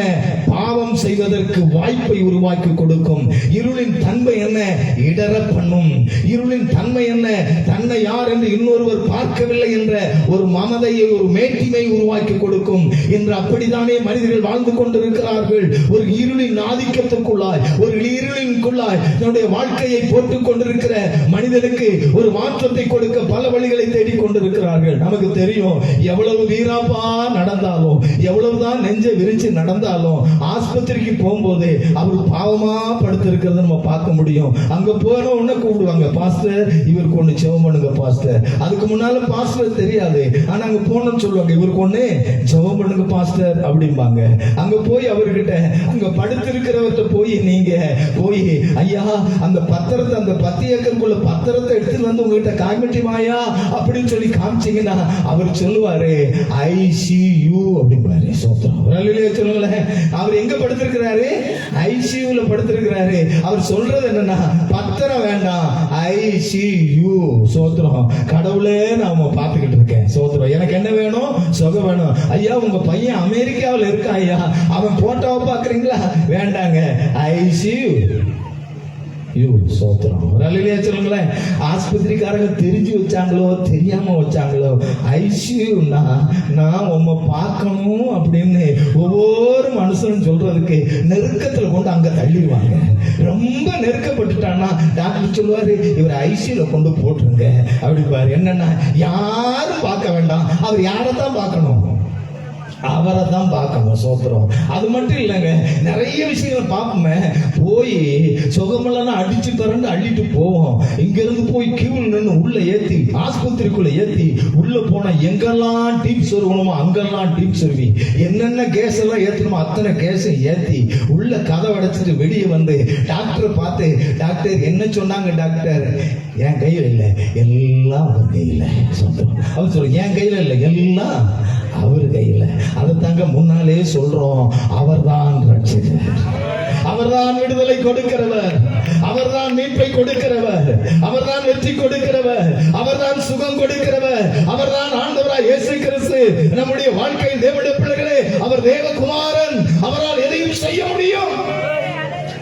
பாவம் செய்வதற்கு வாய்ப்பை உருவாக்கி கொடுக்கும். இருளின் தன்மை என்ன? இடர பண்ணும். இருளின் தன்மை என்ன? தன்னை யார் என்று இன்னொருவர் பார்க்கவில்லை என்ற ஒரு மமதையை, ஒரு மேட்டிமை உருவாக்கி கொடுக்கும். என்று அப்படித்தானே மனிதர்கள் வாழ்ந்து கொண்டிருக்கிறார்கள். ஒரு இருளின் ஆதிக்கத்துக்குள்ளாய், ஒரு இருளின்குள்ளாய் தன்னுடைய வாழ்க்கையை போட்டுக் கொண்டிருக்கிற மனிதனுக்கு ஒரு மாற்றத்தை கொடுக்க பல வழிகளை தேடிக் கொண்டிருக்கிறார்கள். நமக்கு தெரியும், எவ்வளவு வீராப்பா நடந்தாலும், எவ்வளவுதான் நெஞ்சை விரிச்சு நடந்தாலும், ஆஸ்பத்திரிக்கு போகும்போது அவர் பாவமா படுத்திருக்கிறத நம்ம பார்க்க முடியும். அங்க போன உடனே கூப்பிடுவாங்க, பாஸ்டர் இவருக்கு ஒண்ணு ஜெபம் பண்ணுங்க பாஸ்டர். அதுக்கு முன்னால பாஸ்டர் தெரியாது, ஆனா அங்க போனோம்னு சொல்லுவாங்க, இவருக்கு ஒண்ணு ஜெபம் பண்ணுங்க பாஸ்டர் அப்படிம்பாங்க. அங்க போய் அவர்கிட்ட, அங்க படுத்திருக்கிறவர்கிட்ட போய் நீங்க போய், ஐயா அந்த பத்திரத்தை, அந்த 10 ஏக்கருக்குள்ள பத்திரத்தை எடுத்துட்டு வந்து உங்ககிட்ட காமிட்டிமாயா அப்படின்னு சொல்லி காமிச்சீங்கன்னா அவர் சொல்லுவாரு ICU அப்படிம்பாரு. சோத்திரம். சொல்லுங்களேன், அவர் எங்க படுத்திருக்கிறாரு? ICUல படுத்திருக்கிறாரு. அவர் சொல்றது என்னன்னா, பத்திரம் வேண்டாம், ICU. சோத்திரம். கடவுளே நாம பார்த்துக்கிட்டு இருக்கேன். சோத்திரம். எனக்கு என்ன வேணும்? சுகம் வேணும். ஐயா உங்க பையன் அமெரிக்காவில் இருக்கா ஐயா, அவன் போட்டோவை பாக்குறீங்களா? வேண்டாங்க, ICU. சோத்திரம். சொல்லுங்களேன், ஆஸ்பத்திரிக்காரங்க தெரிஞ்சு வச்சாங்களோ தெரியாம வச்சாங்களோ, ஐசியூனா நான் உன்னை பார்க்கணும் அப்படின்னு ஒவ்வொரு மனுஷனும் சொல்றதுக்கு நெருக்கத்துல கொண்டு அங்க தள்ளிடுவாங்க. ரொம்ப நெருக்கப்பட்டுட்டான்னா டாக்டர் சொல்லுவாரு, இவர் ஐசியூல கொண்டு போட்டுருங்க அப்படிப்பாரு. என்னன்னா, யாரும் பார்க்க வேண்டாம், அவர் யாரைத்தான் பார்க்கணும்? அவரை தான் பார்க்கணும். சோத்திரம். அது மட்டும் இல்லைங்க, நிறைய விஷயங்கள் பார்ப்போமே. போய் சுகமெல்லாம் அடிச்சு தரண்டு அள்ளிட்டு போவோம். இங்க இருந்து போய் கியூவில் நின்று உள்ள ஏத்தி, ஆஸ்பத்திரிக்குள்ள ஏத்தி உள்ள போனா எங்கெல்லாம் டீப் சொருவணுமோ அங்கெல்லாம் டீப் சொருவி, என்னென்ன கேஸ் எல்லாம் ஏத்தணுமோ அத்தனை கேஸை ஏத்தி உள்ள கதை அடைச்சிட்டு வெளியே வந்து டாக்டரை பார்த்து, டாக்டர் என்ன சொன்னாங்க டாக்டர்? என் கையில் இல்லை, எல்லாம் அவர் கையில். சோத்திரம். அவர் சொல்ல, என் கையில் இல்லை, எல்லாம் அவர் கையில. அதை தாங்க முன்னாலே சொல்றோம், அவர்தான் ரட்சகர், அவர்தான் விடுதலை கொடுக்கிறவர், அவர்தான் மீட்பை கொடுக்கிறவர், அவர்தான் வெற்றி கொடுக்கிறவர், அவர்தான் சுகம் கொடுக்கிறவர், அவர்தான் ஆண்டவராய் இயேசு கிறிஸ்து. நம்முடைய வாழ்க்கையில் தேவனுடைய பிள்ளைகளே, அவர் தேவகுமாரன், அவரால் எதையும் செய்ய முடியும்.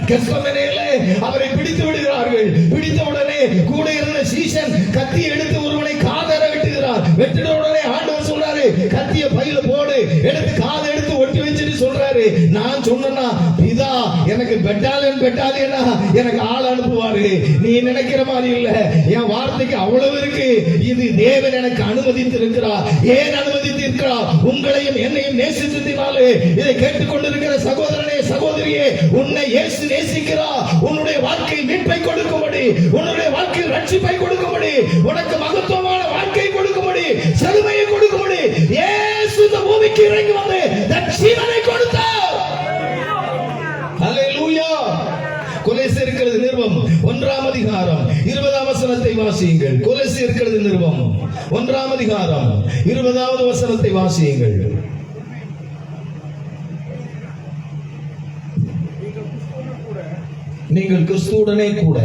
கெத்செமனேயிலே அவரை பிடித்து விடுகிறார்கள். பிடித்த உடனே கூட இருந்த சீசன் கத்தி எடுத்து ஒருவனை காதற வெட்டுகிறார். வெட்டின உடனே ஆண்டவர் சொல்றாரு, கத்திய பையில போடு, எடுத்து காதை எடுத்து ஒட்டி வச்சுட்டு சொல்றாரு, நான் சொன்னா பிதா எனக்கு பெட்டாலியனா எனக்கு ஆள் அனுப்புவாரு. நீ நினைக்கிற மாதிரி இல்ல, என் வார்த்தைக்கு அவ்வளவு இருக்கு. இது தேவன் எனக்கு அனுமதித்து இருக்கிறார். ஏன் அனுமதித்து இருக்கிறார்? உங்களையும் என்னையும் நேசித்ததினாலே. இதை கேட்டுக்கொண்டிருக்கிற சகோதரனே, சகோதரியே, உன்னை இயேசு நேசிக்கிறார். உன்னுடைய வாழ்க்கையில் மீட்பை கொடுக்கும்படி, உன்னுடைய வாழ்க்கையில் ரட்சிப்பை கொடுக்கும்படி, உனக்கு மகத்துவமான வாழ்க்கை கொடுக்கும்படி, செழுமையை கொடுக்கும்படி இயேசு இந்த பூமிக்கு இறங்கி வந்து தன் ஜீவனை கொடுத்தார். ஹல்லேலூயா. கொலோசியர் நிருபம் 1ஆம் அதிகாரம் 20ஆம் வசனத்தை வாசியுங்கள். கொலோசியர் நிருபம் 1ஆம் அதிகாரம் 20வது வசனத்தை வாசியுங்கள். நீங்கள் கிறிஸ்துவுடனே கூட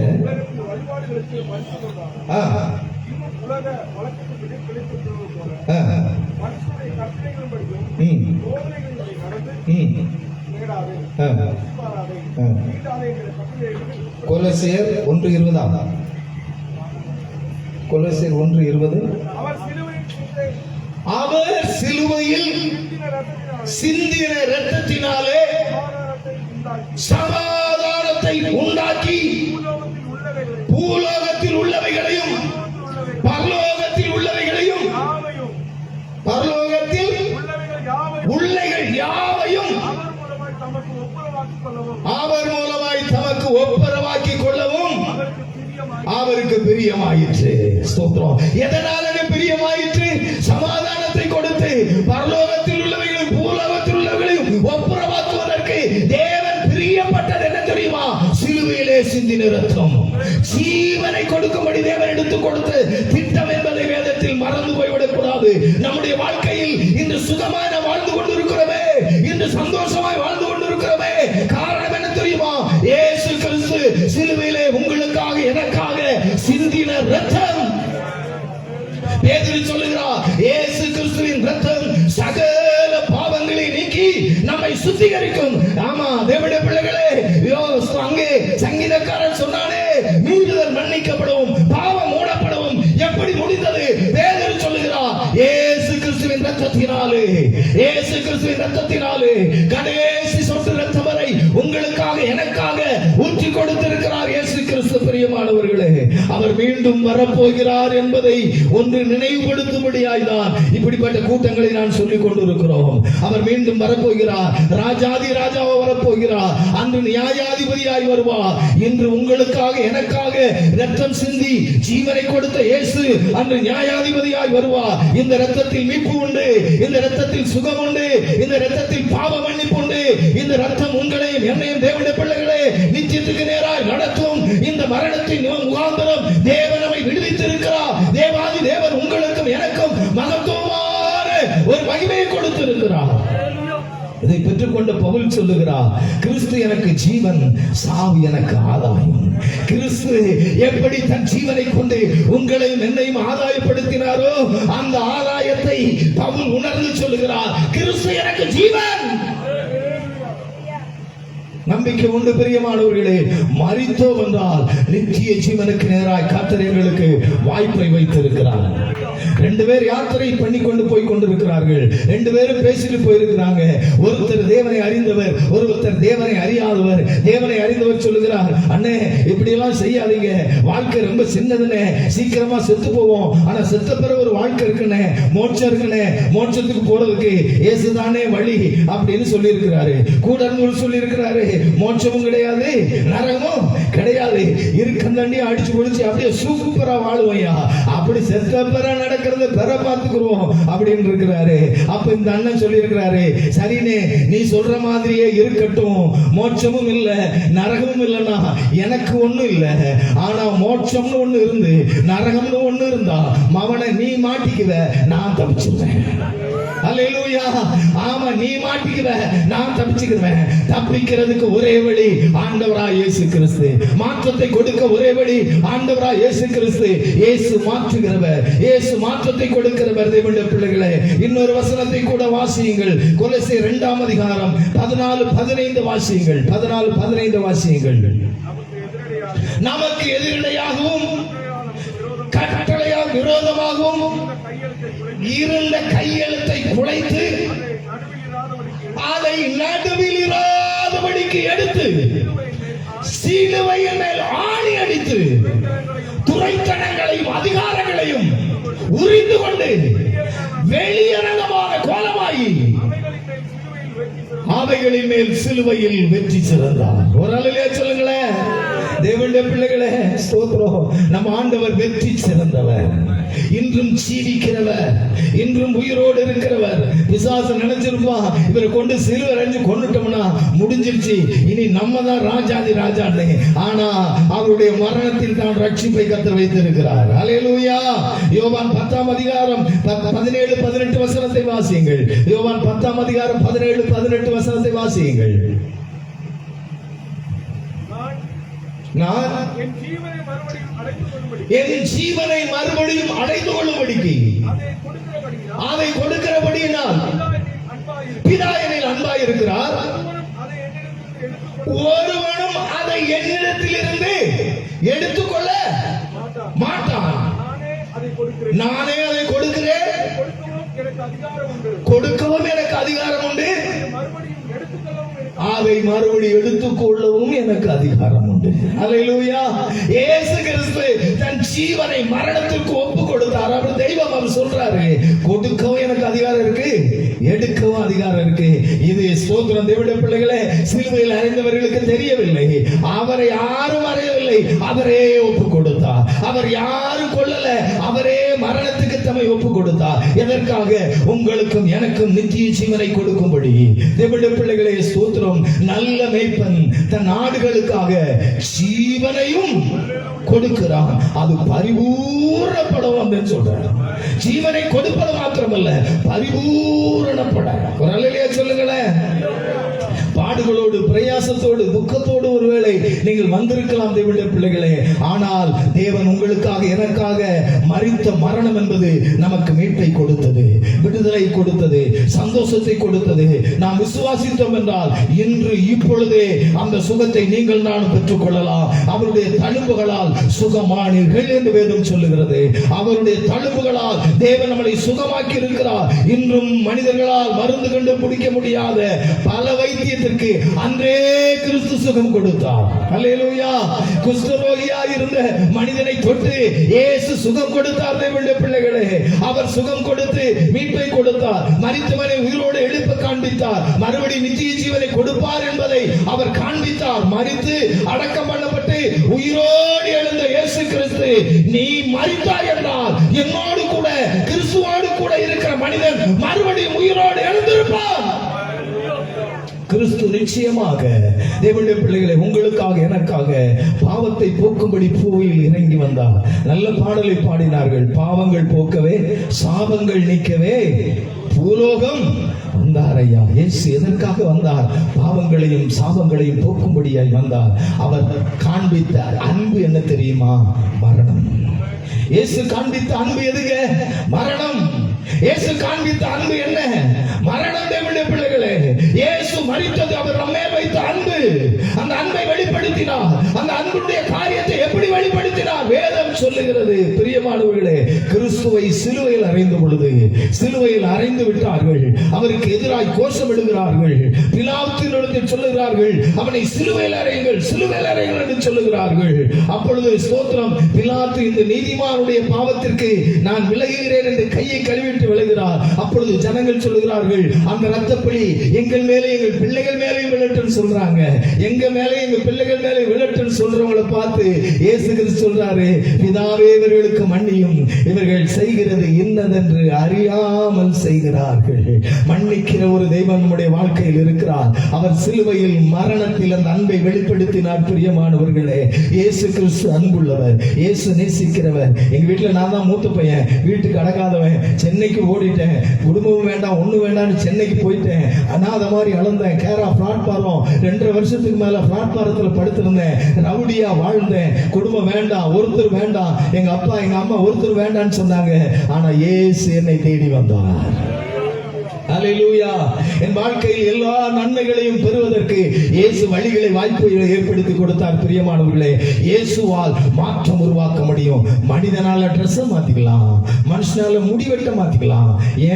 கொலோசியர் 1:20. கொலோசியர் 1:20. அவர் சிலுவையில் சிந்தின இரத்தத்தினாலே சமாதானத்தை உண்டாக்கி பூலோகத்தில் உள்ளவைகளையும் பரலோகத்தில் உள்ளவைகளையும், பரலோகத்தில் உள்ளவைகள் யாவையும் அவர் மூலமாய் தமக்கு ஒப்புரவாக்கி கொள்ளவும் அவருக்கு பிரியமாயிற்று. ஸ்தோத்திரம். எதனால பிரியமாயிற்று? சமாதானத்தை கொடுத்து பரலோகத்தில் உள்ளவைகளையும் பூலோகத்தில் உள்ளவைகளையும் ஒப்புரவாக்குவதற்கு தேவன் பிரியப்பட்டது என்ன தெரியுமா? சிலுவையிலே சிந்தின இரத்தம். ஜீவனை கொடுக்கும்படி தேவன் எடுத்துக் கொடுத்து திட்டம் என்பதை வேதத்தில் மறந்து போய்விடக் கூடாது. நம்முடைய வாழ்க்கையில் இன்று சுகமாய் நாம் வாழ்ந்து கொண்டிருக்கிறோமே, இன்று சந்தோஷமாய் வாழ்ந்து கொண்டிருக்கிறோமே, காரணம் என்ன தெரியுமா? இயேசு கிறிஸ்து சிலுவையிலே உங்களுக்காக எனக்காக சிந்தின இரத்தம். பேதுரு சொல்லுகிறார், இயேசு கிறிஸ்துவின் இரத்தம் சகல பாவங்களை நீக்கி நம்மை சுத்திகரிக்கும். ஆமா தேவனுடைய பிள்ளைகளே, அங்கே சங்கீதக்காரன் சொன்னானே, மீறுதல் மன்னிக்கப்படவும் பாவம் மூடப்படவும் எப்படி முடிந்தது? பேதுரு சொல்லுகிறார், இயேசு கிறிஸ்துவின் இரத்தத்தினாலே, இயேசு கிறிஸ்துவின் இரத்தத்தினாலே கடைசி சொட்டு இரத்தம் வரை உங்களுக்காக எனக்காக ஊற்றி கொடுத்திருக்கிறார் இயேசு கிறிஸ்து. பிரியமானவர்களே, அவர் மீண்டும் வரப்போகிறார் என்பதை ஒன்று நினைவுபடுத்தும்படியாய்தான் இப்படிப்பட்ட கூட்டங்களை நான் சொல்லிக் கொண்டிருக்கிறோம். அவர் மீண்டும் வரப்போகிறார், ராஜாதி ராஜாவா வரப்போகிறார், அன்று நியாயாதிபதியாய் வருவார். இன்று உங்களுக்காக எனக்காக இரத்தம் சிந்தி ஜீவனை கொடுத்த இயேசு அன்று நியாயாதிபதியாய் வருவார். இந்த இரத்தத்தில் மீட்பு உண்டு, இந்த இரத்தத்தில் சுகம் உண்டு, இந்த இரத்தத்தில் பாவ மன்னிப்பு உண்டு. இந்த இரத்தம் உங்களையும் என்னையும் தேவனுடைய பிள்ளைகளே நிச்சயத்துக்கு நேராய் நடத்தும். இந்த மரணத்தின் முகாந்தரம் தேவன் நம்மை விடுவித்திருக்கிறார். தேவாதி தேவன் உங்களுக்கும் எனக்கும் மகத்துவமான ஒரு மகிமையை கொடுத்திருக்கிறார். இதை பெற்றுக்கொண்ட பவுல் சொல்லுகிறார், கிறிஸ்து எனக்கு ஜீவன், சாவு எனக்கு ஆதாயம். கிறிஸ்து எப்படி தன் ஜீவனை கொண்டு உங்களையும் என்னையும் ஆதாயப்படுத்தினாரோ அந்த ஆதாயத்தை பவுல் உணர்ந்து சொல்லுகிறார், கிறிஸ்து எனக்கு ஜீவன். நம்பிக்கை உண்டு பிரியமானவர்களே. மரித்தோம் என்றால் நித்திய ஜீவனுக்கு நேராய் கர்த்தர் எங்களுக்கு வாய்ப்பை வைத்திருக்கிறார். 2 பேர் யாத்திரை பண்ணி கொண்டு போய் கொண்டிருக்கிறார்கள். 2 பேரும் பேசிட்டு போயிருக்கிறாங்க. ஒருத்தர் தேவனை அறிந்தவர், ஒருத்தர் தேவனை அறியாதவர். தேவனை அறிந்தவர் சொல்லுகிறார், அண்ணே இப்படி எல்லாம் செய்யாதீங்க, வாழ்க்கை ரொம்ப சின்னதுன்னு, சீக்கிரமா செத்து போவோம். ஆனா செத்த பிறகு ஒரு வாழ்க்கை இருக்குன்னு, மோட்சம் இருக்குன்னு, மோட்சத்துக்கு போறதுக்கு இயேசுதானே வழி அப்படின்னு சொல்லி இருக்கிறாரு. கூட சொல்லி இருக்கிறாரு, மோட்சமும் கிடையாது, நரகமும் கிடையாது, இருக்கந்தண்டி அடிச்சு குடிச்சு அப்படியே சூப்பரா வாழுவையா, அப்படி செத்த பெற நடக்கிறத பெற பார்த்துக்குருவோம் அப்படின்னு இருக்கிறாரு. அப்ப இந்த அண்ணன் சொல்லி இருக்கிறாரு, சரினே நீ சொல்ற மாதிரியே இருக்கட்டும், மோட்சமும் இல்ல நரகமும் இல்லைன்னா எனக்கு ஒண்ணும் இல்ல, ஆனா மோட்சம்னு ஒண்ணு இருந்து நரகம்னு ஒண்ணு இருந்தா மவனை நீ மாட்டிக்குவ, நான் தப்பிச்சுவேன். அல்லேலூயா. ஆமா, நீ மாட்டிக்குவ, நான் தப்பிச்சுக்குவேன். தப்பிக்கிறதுக்கு ஒரே வழி ஆண்டவராய் இயேசு கிறிஸ்து. மாற்றத்தை கொடுக்க ஒரே வழி ஆண்டவராய் இயேசு கிறிஸ்து. இயேசு மாற்றுகிறவர், இயேசு மாற்றத்தை கொடுக்கிறவர். தேவனுடைய பிள்ளைகளே, இன்னொரு வசனத்தை கூட வாசியுங்கள். கொலோசியர் 2ஆம் அதிகாரம் 14-15 வாசியுங்கள். 14-15 வாசியுங்கள். நமக்கு எதிரடையாகவும் கட்டளையால் விரோதமாகவும் இருந்த கையெழுத்தை குலைத்து அதை நடுவில் இராதபடிக்கு எடுத்து சிலுவையின் மேல் ஆணி அடித்து துரைத்தனங்களையும் அதிகாரங்களையும் உரிந்து கொண்டு வெளியரங்கமான கோலமாயி அவைகளின் மேல் சிலுவையில் வெற்றி சிறந்தார். ஒரு அல்லேலூயா சொல்லுங்களேன். தேவனுடைய பிள்ளைகளே, ஸ்தோத்திரம். நம்ம ஆண்டவர் வெற்றி சிறந்தவர், இன்றும் ஜீவிக்கிறவர், இன்றும் உயிரோடு இருக்கிறவர். பிசாசு நினைச்சிருப்பான், இவரை கொண்டு சிலுவை அறைஞ்சு கொண்டுட்டோம்னா முடிஞ்சிருச்சு, இனி நம்ம தான் ராஜாதி ராஜான்னு. ஆனா அவருடைய மரணத்தில் தான் ரட்சிப்பை கர்த்தர் வைத்திருக்கிறார். அல்லேலூயா. யோவான் 10ஆம் அதிகாரம் 17-18 வசனத்தை வாசியுங்கள். யோவான் 10ஆம் அதிகாரம் 17-18 வசனத்தை வாசியுங்கள். நான் என் ஜீவனை மறுபடியும் அடைந்து கொள்ளும்படிக்கு அதை கொடுக்கிறபடியினால் பிதா என்னில் அன்பாய் இருக்கிறார், ஒருவனும் அதை என்னிடத்திலிருந்து எடுத்துக்கொள்ள மாட்டான். நானே அதை கொடுக்கிறேன், கொடுக்கவும் எனக்கு அதிகாரம் உண்டு, அதை மறுபடி எடுத்துக்கொள்ளவும் எனக்கு அதிகாரம் உண்டு. அல்லேலூயா. இயேசு கிறிஸ்து தன் ஜீவனை மரணத்திற்கு ஒப்பு கொடுத்தார். அவர் தெய்வம். அவர் சொல்றாரு, கொடுக்கவும் எனக்கு அதிகாரம் இருக்கு, எடுக்கவும் அதிகாரம் இருக்கு. இது ஸ்தோத்திரம். தேவனுடைய பிள்ளைகளே, சிலுவையில் அறைந்தவர்களுக்கு தெரியவில்லை, அவரை யாரும் அறையவில்லை, அவரே ஒப்பு கொடுத்தார். அவர் யாரும் கொள்ளல, அவரே மரணத்துக்கு தம்மை ஒப்பு கொடுத்தார். எதற்காக? உங்களுக்கும் எனக்கும் நித்திய ஜீவனை கொடுக்கும்படி. தேவனுடைய பிள்ளைகளே, ஸ்தோத்திரம். நல்ல மேய்ப்பன் தன் ஆடுகளுக்காக ஜீவனையும் கொடுக்கிறான். அது பரிபூரணப்படும் அப்படின்னு சொல்றார். ஜீவனை கொடுப்பது மாத்திரமல்ல, பரிபூரணப்பட. ஒரு அல்லேலூயா சொல்லுங்களேன். பாடுகளோடு பிரயாசத்தோடு துக்கத்தோடு ஒருவேளை நீங்கள் வந்திருக்கலாம் தேவனுடைய பிள்ளைகளே. ஆனால் தேவன் உங்களுக்காக எனக்காக மரித்த மரணம் என்பது நமக்கு மீட்பை கொடுத்தது, விடுதலை கொடுத்தது, சந்தோஷத்தை கொடுத்தது. நாம் விசுவாசித்தோம் என்றால் இன்று இப்பொழுதே அந்த சுகத்தை நீங்கள் நானும் பெற்றுக் கொள்ளலாம். அவருடைய தழும்புகளால் சுகமானீர்கள் என்று வேதம் சொல்லுகிறது. அவருடைய தழும்புகளால் தேவன் நம்மை சுகமாக்கி இருக்கிறார். இன்றும் மனிதர்களால் மருந்து கண்டு பிடிக்க முடியாத பல வைத்தியத்திற்கு அன்றே கிறிஸ்து சுகம் கொடுத்தார். அல்லேலூயா. குஷ்டரோகியா இருந்த மனிதனை தொட்டு இயேசு சுகம் கொடுத்தார் தேவனுடைய பிள்ளைகளே. அவர் சுகம் கொடுத்து மீட்பை கொடுத்தார். மரித்தவனை உயிரோடு எழுப்ப காண்பித்தார். மறுபடி நித்திய ஜீவனை கொடுப்பார் என்பதை அவர் காண்பித்தார். மரித்து அடக்கம் பண்ணப்பட்டு உயிரோடு எழுந்த இயேசு கிறிஸ்து, நீ மரித்தாய் என்றால் என்னோடு கூட கிறிஸ்துவோடு கூட இருக்கிற மனிதன் மறுபடியும் உயிரோடு எழுந்திருப்பான். கிறிஸ்து நிச்சயமாக தேவனுடைய பிள்ளைகளை உங்களுக்காக எனக்காக பாவத்தை போக்கும்படி பூவில் இறங்கி வந்தார். நல்ல பாடலை பாடினார்கள். பாவங்கள் போக்கவே சாபங்கள் நீக்கவே பூலோகம் வந்தார். ஐயா இயேசு எதற்காக வந்தார்? பாவங்களையும் சாபங்களையும் போக்கும்படியாய் வந்தார். அவர் காண்பித்த அன்பு என்ன தெரியுமா? மரணம். இயேசு காண்பித்த அன்பு எதுங்க? மரணம். இயேசு காண்பித்த அன்பு என்ன? மரணம். தேவனுடைய பிள்ளைகளே, இயேசு மரித்தது அவர் நம்மே வைத்த அன்பு. அந்த அன்பை வெளிப்படுத்தினார். அந்த அன்புடைய காரியத்தை எப்படி வெளிப்படுத்தினார்? வேதம் சொல்லுகிறது. பிரியமானவர்களே, கிறிஸ்துவை சிலுவையில் அறைந்த பொழுது, சிலுவையில் அறைந்து விட்டார்கள். அவருக்கு எதிராய் கோஷமிடுகிறார்கள். பிலாத்தினிடத்தில் சொல்லுகிறார்கள், அவனை சிலுவையில் அறையுங்கள், சிலுவையில் அறையுங்கள் என்று சொல்லுகிறார்கள். அப்பொழுது ஸ்தோத்திரம், பிலாத்து இந்த நீதிமானுடைய பாவத்திற்கு நான் விலகுகிறேன் என்று கையை கழுவிட்டு விலகிறார். அப்பொழுது ஜனங்கள் சொல்லுகிறார்கள், அந்த இரத்தப்பழி எங்கள் மேலே எங்கள் பிள்ளைகள் மேலே விழட்டும் சொல்றாங்க. எங்க மேலே எங்க பிள்ளைகள் மேலே விழட்டும் சொல்றவங்களை பார்த்து இயேசு கிறிஸ்து சொல்றாரு, பிதாவே இவர்களுக்கு மன்னியும், இவர்கள் செய்கிறது இன்னதென்று அறியாமல் செய்கிறார்கள். மன்னிக்கிற ஒரு தெய்வம் நம்முடைய வாழ்க்கையில் இருக்கிறார். அவர் சிலுவையில் மரணத்தில் அந்த அன்பை வெளிப்படுத்தினார். பிரியமானவர்களே, இயேசு கிறிஸ்து அன்புள்ளவர், இயேசு நேசிக்கிறவர். எங்க வீட்டுல நான் தான் மூத்த பையன், வீட்டுக்கு அடங்காதவன். சென்னைக்கு ஓடிட்டேன், குடும்பம் வேண்டாம் ஒண்ணு வேண்டாம்னு சென்னைக்கு போயிட்டேன். அனாத மாதிரி அளந்தேன். கேரா பிளாட்பாரம் 2.5 வருஷத்துக்கு மேல பிளாட்பாரத்துல படுத்திருந்தேன். ரவுடியா வாழ்ந்தேன். குடும்பம் வேண்டாம், ஒருத்தர் வேண்டாம், எங்க அப்பா எங்க அம்மா ஒருத்தர் வேண்டாம்னு சொன்னாங்க. ஆனா இயேசு என்னை தேடி வந்தார். அல்லேலூயா. என் வாழ்க்கையில் எல்லா நன்மைகளையும் பெறுவதற்கு இயேசு வழிகளை வாய்ப்புகளை ஏற்படுத்தி கொடுத்தார். பிரியமானவர்களே, இயேசுவால் மாற்றம் உருவாக்க முடியும். மனிதனால ட்ரெஸ் மாத்திக்கலாம், மனுஷனால முடிவெட்ட மாத்திக்கலாம்,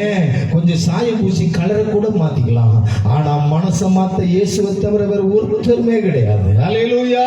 ஏன் கொஞ்சம் சாயம் பூசி கலரை கூட மாத்திக்கலாம். ஆனா மனசை மாத்த இயேசுவை தவிர வேற ஒருத்தருமே கிடையாது. அல்லேலூயா.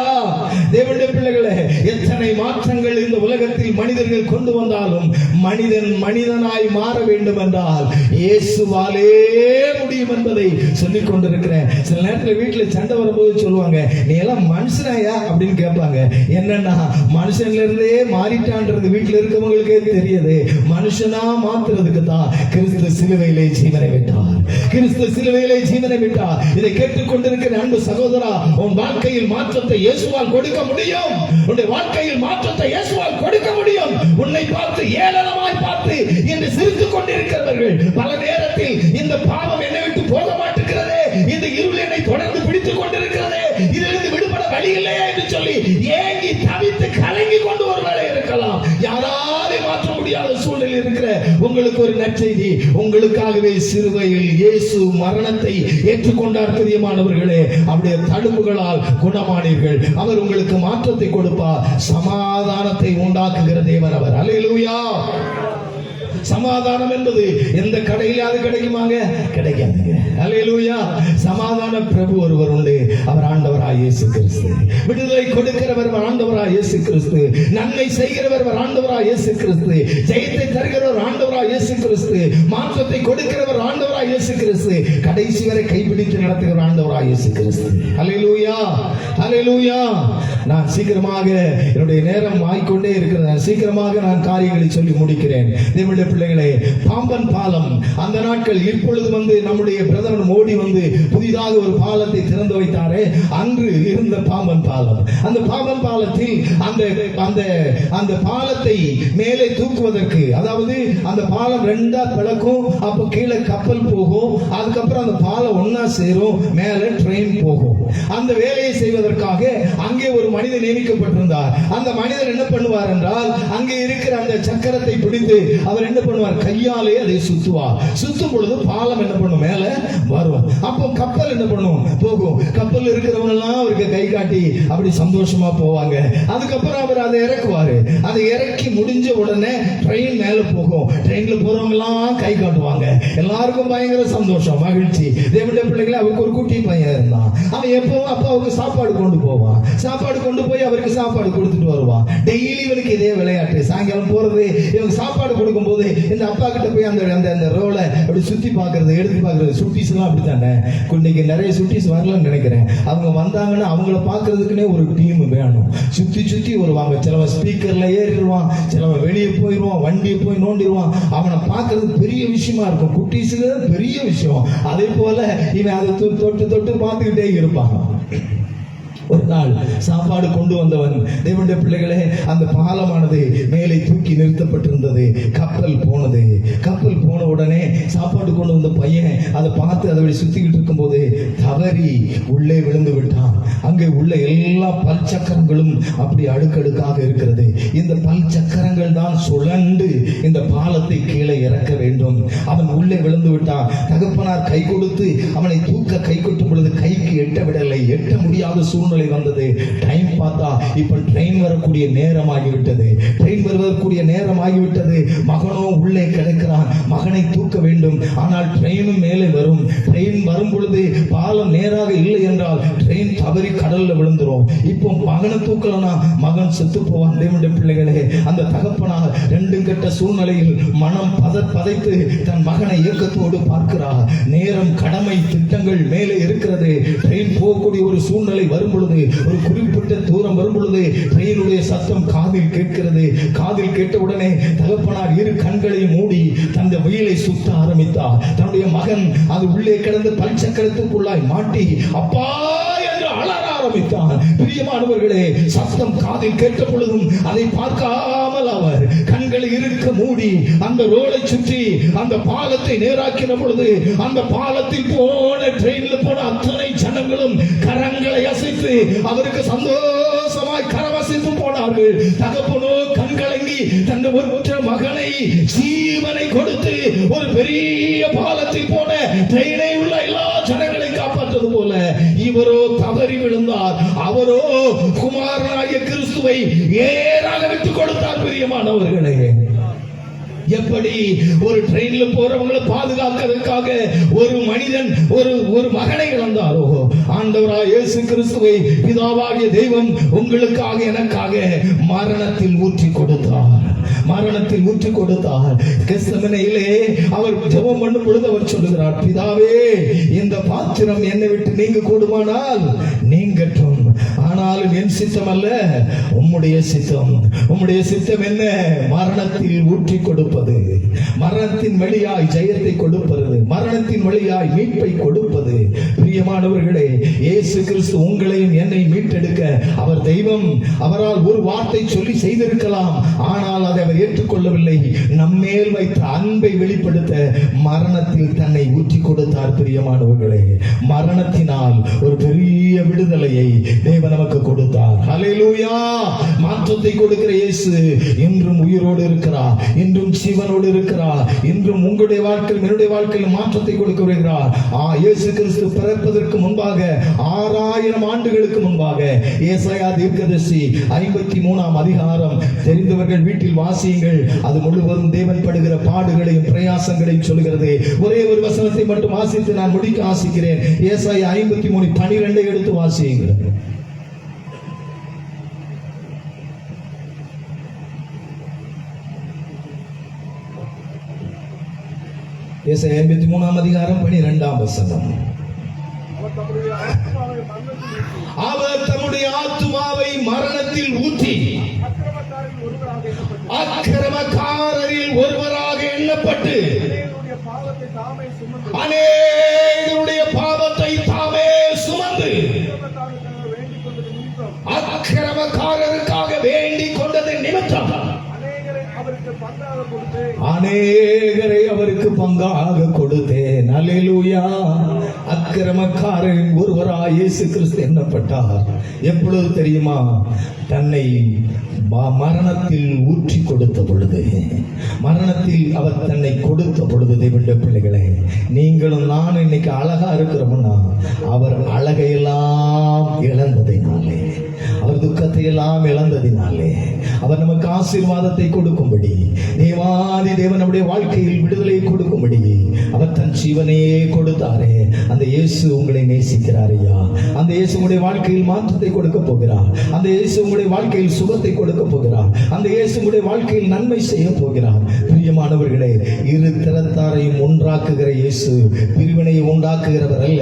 தேவனுடைய பிள்ளைகளே, எத்தனை மாற்றங்கள் இந்த உலகத்தில் மனிதர்கள் கொண்டு வந்தாலும் மனிதன் மனிதனாய் மாற வேண்டும் என்றால் இயேசுவால் முடியும் என்பதை சொல்லிக் கொண்டிருக்கிறேன். சில நேரத்தில் வீட்டில் சண்டை வரும்போது சொல்லுவாங்க, நீ எல்லாம் மனுஷனாயா அப்படின்னு கேட்பாங்க. என்னன்னா மனுஷன்ல இருந்தே மாறிட்டான்றது வீட்டில் இருக்கவங்களுக்கே தெரியுது. மனுஷனா மாத்துறதுக்கு தான் கிறிஸ்து சிலுவையிலே ஜீவனை விட்டார். கிறிஸ்து சிலுவையிலே ஜீவனை விட்டார். இதை கேட்டுக்கொண்டிருக்கிற அன்பு சகோதரா, உன் வாழ்க்கையில் மாற்றத்தை இயேசுவால் கொடுக்க முடியும். உன்னுடைய வாழ்க்கையில் மாற்றத்தை இயேசுவால் கொடுக்க முடியும். உன்னை பார்த்து ஏளனமாய் பார்த்து என்று சிரித்துக் கொண்டிருக்கிறவர்கள் பல நேரத்தில் இந்த பாவம் என்னை விட்டு போக மாட்டேங்கிறதே, இந்த இருள் என்னை தொடர்ந்து பிடித்துக் கொண்டிருக்கிறதே, இதிலிருந்து விடுபட வழி இல்லையா என்று சொல்லி ஏங்கி தவித்து கலங்கி கொண்டு ஒரு வேளை இருக்கலாம். யாராலே மாற்ற முடியாத சூழ்நிலை இருக்கிற உங்களுக்கு ஒரு நற்செய்தி. உங்களுக்காகவே சிலுவையில் இயேசு மரணத்தை ஏற்றுக்கொண்டார். பிரியமானவர்களே, அவருடைய தழும்புகளால் குணமானீர்கள். அவர் உங்களுக்கு மாற்றத்தை கொடுப்பார். சமாதானத்தை உண்டாக்குகிற தேவன் அவர். அல்லேலூயா. சமாதானம் என்பது எந்த கடையிலாவது கிடைக்குமாங்க? கிடைக்காதுங்க. அல்லேலூயா. சமாதான பிரபு ஒருவர் உண்டு, அவர் ஆண்டவராய் இயேசு கிறிஸ்து. விடுதலை கொடுக்கிறவர் ஆண்டவராய் இயேசு கிறிஸ்து. நன்மை செய்கிறவர் ஆண்டவராய் இயேசு கிறிஸ்து. ஜெயத்தை தருகிறவர் ஆண்டவராய் இயேசு கிறிஸ்து. மாற்றத்தை கொடுக்கிறவர் ஆண்டவராய் இயேசு கிறிஸ்து. கடைசி வரை கைப்பிடித்து நடத்துகிற ஆண்டவராய் இயேசு கிறிஸ்து. அல்லேலூயா. அல்லேலூயா. நான் சீக்கிரமாக என்னுடைய நேரம் ஆய்கொண்டே இருக்கிறேன். சீக்கிரமாக நான் காரியங்களை சொல்லி முடிக்கிறேன். தேவனுடைய பிள்ளைகளே, பாம்பன் பாலம் அந்த நாட்கள் இப்பொழுது நம்முடைய பிரதமர் மோடி புதிதாக ஒரு பாலத்தை திறந்து வைத்தாரே, அன்று இருந்த பாம்பன் பாலம். அந்த பாம்பன் பாலத்தில் அந்த பாலத்தை மேலே தூக்குவதற்கு, அதாவது அந்த பாலம் ரெண்டா பிளக்கும், அப்ப கீழே கப்பல் போகும், அதுக்கப்புறம் அந்த பாலம் ஒன்னா சேரும், மேல ட்ரெயின் போகும். அந்த வேலையை செய்வதற்காக அங்கே ஒரு மனிதன் நியமிக்கப்பட்டிருந்தார். அந்த மனிதர் என்ன பண்ணுவார் என்றால், அங்கே இருக்கிற அந்த சக்கரத்தை பிடித்து அவர் என்ன பண்ணுவார், கையாலே அதை சுத்துவார். சுத்தும் பொழுது பாலம் என்ன பண்ணும், மேல வரும். அப்போ கப்பல் என்ன பண்ணும், போகும். கப்பல் இருக்கிறவங்க எல்லாம் அவருக்கு கை காட்டி அப்படி சந்தோஷமா போவாங்க. அதுக்கப்புறம் அவர் அதை இறக்குவாரு. அதை இறக்கி முடிஞ்ச உடனே ட்ரெயின் மேல போகும். ட்ரெயின்ல போறவங்க எல்லாம் கை காட்டுவாங்க. எல்லாருக்கும் பயங்கர சந்தோஷம், மகிழ்ச்சி. தேவனுடைய பிள்ளைகளை, அவருக்கு ஒரு குட்டி பையன் இருந்தான். அவன் எப்பவும் அப்பாவுக்கு சாப்பாடு கொண்டு போவான். சாப்பாடு கொண்டு போய் அவருக்கு சாப்பாடு கொடுத்துட்டு வருவான். டெய்லி இவனுக்கு இதே விளையாட்டு. சாயங்காலம் போறது, இவங்க சாப்பாடு கொடுக்கும் போது இந்த அப்பா கிட்ட போய் அந்த ரோலை அப்படி சுத்தி பாக்குறது, எடுத்து பாக்குறது. சுட்டிஸ் எல்லாம் அப்படித்தானே, இன்னைக்கு நிறைய சுட்டிஸ் வரலன்னு நினைக்கிறேன். அவங்க வந்தாங்கன்னா அவங்கள பாக்குறதுக்குன்னே ஒரு டீம் வேணும். சுத்தி சுத்தி வருவாங்க. சிலவன் ஸ்பீக்கர்ல ஏறிடுவான், சிலவன் வெளியே போயிடுவான், வண்டியை போய் நோண்டிடுவான். அவனை பார்க்கறது பெரிய விஷயமா இருக்கும். குட்டீஸுக்கு பெரிய விஷயம். அதே போல இவன் அதை தொட்டு தொட்டு பார்த்துக்கிட்டே இருப்பான். ஒரு நாள் சாப்பாடு கொண்டு வந்தவன், தேவனுடைய பிள்ளைகளே, அந்த பாலமானது மேலே தூக்கி நிறுத்தப்பட்டிருந்தது. கப்பல் போனது. கப்பல் போன உடனே சாப்பாடு கொண்டு வந்த பையன் அதை பார்த்து அதை சுத்திக்கிட்டு இருக்கும் போது தவறி உள்ளே விழுந்து விட்டான். அங்கே உள்ள எல்லா பல் சக்கரங்களும் அப்படி அடுக்கடுக்காக இருக்கிறது. இந்த பல் சக்கரங்கள் தான் சுழண்டு இந்த பாலத்தை கீழே இறக்க வேண்டும். அவன் உள்ளே விழுந்து விட்டான். தகப்பனார் கை கொடுத்து அவனை தூக்க கை கொட்டும் பொழுது கைக்கு எட்ட விடலை. எட்ட முடியாத சூழ்நிலை வந்தது. டைம் பார்த்தா இப்ப ட்ரெயின் வரக்கூடிய நேரம் ஆகிவிட்டது. ட்ரெயின் வருவதற்குரிய நேரம் ஆகிவிட்டது. மகனோ உள்ளே கிடக்கிறான். மகனை தூக்க வேண்டும். ஆனால் ட்ரெயினும் மேலே வரும். ட்ரெயின் வரும் பொழுது பாலம் நேராக இல்லை என்றால் ட்ரெயின் தவறி கடல்ல விழுந்துரும். இப்போ மகனை தூக்கலனா மகன் செத்து போவான். தேவனுடைய பிள்ளைகளே, அந்த தகப்பனார் ரெண்டும் கெட்ட சூழ்நிலையில் மனம் பதைத்து தன் மகனை இயக்கத்தோடு பார்க்கிறார். நேரம், கடமை, திட்டங்கள் மேலே இருக்கிறது. ட்ரெயின் போகக்கூடிய ஒரு சூழ்நிலை வரும் பொழுது, ஒரு குறிப்பிட்ட தூரம் வரும் பொழுது ட்ரெயினுடைய சத்தம் காதில் கேட்கிறது. காதில் கேட்ட உடனே தகப்பனார் இரு கண்களையும் மூடி தந்த வெயிலை சுத்த ஆரம்பித்தார். தன்னுடைய மகன் அது உள்ளே கிடந்து பல் சக்கரத்துக்குள்ளாய் மாட்டி அப்பா என்று அலற ஆரம்பித்தார். பிரியமானவர்களே, சத்தம் காதில் கேட்ட பொழுதும் அதை பார்க்காமல் அவர் கண்களை இருக்க மூடி அந்த ரோலை சுற்றி அந்த பாலத்தை நேராக்கின பொழுது, அந்த பாலத்தில் போன ட்ரெயின்ல போன அத்தனை ஜனங்களும் கரங்களை அசைத்து அவருக்கு சந்தோஷமாய் கரவசைத்து போனார்கள். தகப்பனோ கண்கலங்கி தன் ஒற்ற மகனை ஜீவனை கொடுத்து ஒரு பெரிய பாலத்தில் போன ட்ரெயினை உள்ள எல்லா ஜனங்களை காப்பாற்றது போல இவரோ தவறி விழுந்தார். அவரோ குமாரனாகிய கிறிஸ்துவை ஏறாக விட்டுக் கொடுத்தார். பிரியமானவர்களே, எப்படி ஒரு ட்ரெயின்ல போறவங்களை பாதுகாக்கிறதுக்காக ஒரு மனிதன் ஒரு மகனை இழந்தாரோ, ஆண்டவராய் இயேசு கிறிஸ்துவை பிதாவாகிய தெய்வம் உங்களுக்காக எனக்காக மரணத்தில் ஊற்றி கொடுத்தார். மரணத்தில் ஊற்றி கொடுத்தார். கெத்செமனேயிலே அவர் ஜெபம் பண்ணும் பொழுது அவர் சொல்லுகிறார், பிதாவே, இந்த பாத்திரம் என்னை விட்டு நீங்க கூடுமானால் நீங்கட்டும், ஆனாலும் என் சித்தம் அல்ல, உம்முடைய சித்தம். உம்முடைய சித்தம் என்ன? மரணத்தில் ஊற்றி கொடுப்பது, மரணத்தின் வழியாய் ஜெயத்தை கொடுப்பது, மரணத்தின் வழியாய் மீட்பை கொடுப்பது. பிரியமானவர்களே, இயேசு கிறிஸ்து உங்களையும் என்னை மீட்டெடுக்க அவர் தெய்வம். அவரால் ஒரு வார்த்தை சொல்லி செய்திருக்கலாம், ஆனால் அதை அவர் ஏற்றுக்கொள்ளவில்லை. நம்மேல் வைத்த அன்பை வெளிப்படுத்த மரணத்தில் தன்னை ஊற்றி கொடுத்தார். பிரியமானவர்களே, மரணத்தினால் ஒரு பெரிய விடுதலையை தேவன் நமக்கு கொடுத்தார். ஹல்லேலூயா! மாற்றத்தை கொடுக்கிற இயேசு இன்றும் உயிரோடு இருக்கிறார், இன்றும் ஜீவனோடு இருக்கிறார், இன்றும் உங்களுடைய வாழ்க்கையில் என்னுடைய வாழ்க்கையில் மாற்றத்தை கொடுக்க வருகிறார். இயேசு கிறிஸ்து பிறப்பதற்கு முன்பாக 6000 ஆண்டுகளுக்கு முன்பாக ஏசாயா தீர்க்கதரிசி 53ஆம் அதிகாரம் தெரிந்தவர்கள் வீட்டில் வாசியுங்கள். அது முழுவதும் தேவன் படுகிற பாடுகளையும் பிரயாசங்களையும் சொல்கிறது. ஒரே ஒரு வசனத்தை மட்டும் வாசித்து நான் முடிக்க ஆசிக்கிறேன். ஏசாயா 53:12 எடுத்து வாசியுங்கள். ஏசாயா 53ஆம் அதிகாரம் 12ஆம் வசனம். அவர் தம்முடைய ஆத்துமாவை அக்கிரமக்காரரில் ஒருவராக எண்ணப்பட்டு அநேகருடைய பாவத்தை தாமே சுமந்து அக்கிரமக்காரருக்காக வேண்டிக் கொண்டது நிமித்தம் அநேகரை அவருக்கு பங்காக கொடுத்தேன். அல்லேலூயா. அக்கிரமக்காரரின் ஒருவராய் இயேசு கிறிஸ்து எண்ணப்பட்டார். எப்பொழுது தெரியுமா? தன்னை மரணத்தில் ஊற்றி கொடுத்த பொழுது, மரணத்தில் அவர் தன்னை கொடுத்த பொழுது. தேவனுடைய பிள்ளைகளே, நீங்களும் நான் இன்னைக்கு அழகா இருக்கிறோம்னா அவர் அழகையெல்லாம் இழந்ததினாலே, அவர் துக்கத்தை எல்லாம் இழந்ததினாலே, அவர் நமக்கு ஆசீர்வாதத்தை கொடுக்கும்படி, தேவாதி தேவன் நம்முடைய வாழ்க்கையில் விடுதலை கொடுக்கும்படி அவர் தன் ஜீவனையே கொடுத்தாரே. அந்த இயேசு உங்களை நேசிக்கிறார் ஐயா. அந்த இயேசு உங்களுடைய வாழ்க்கையில் மாற்றத்தை கொடுக்க போகிறார். அந்த இயேசு உங்களுடைய வாழ்க்கையில் சுகத்தை கொடுக்க போகிறார். அந்த இயேசு உங்களுடைய வாழ்க்கையில் நன்மை செய்ய போகிறார். பிரியமானவர்களே, இரு திறத்தாரையும் ஒன்றாக்குகிற இயேசு பிரிவினையை உண்டாக்குகிறவர் அல்ல,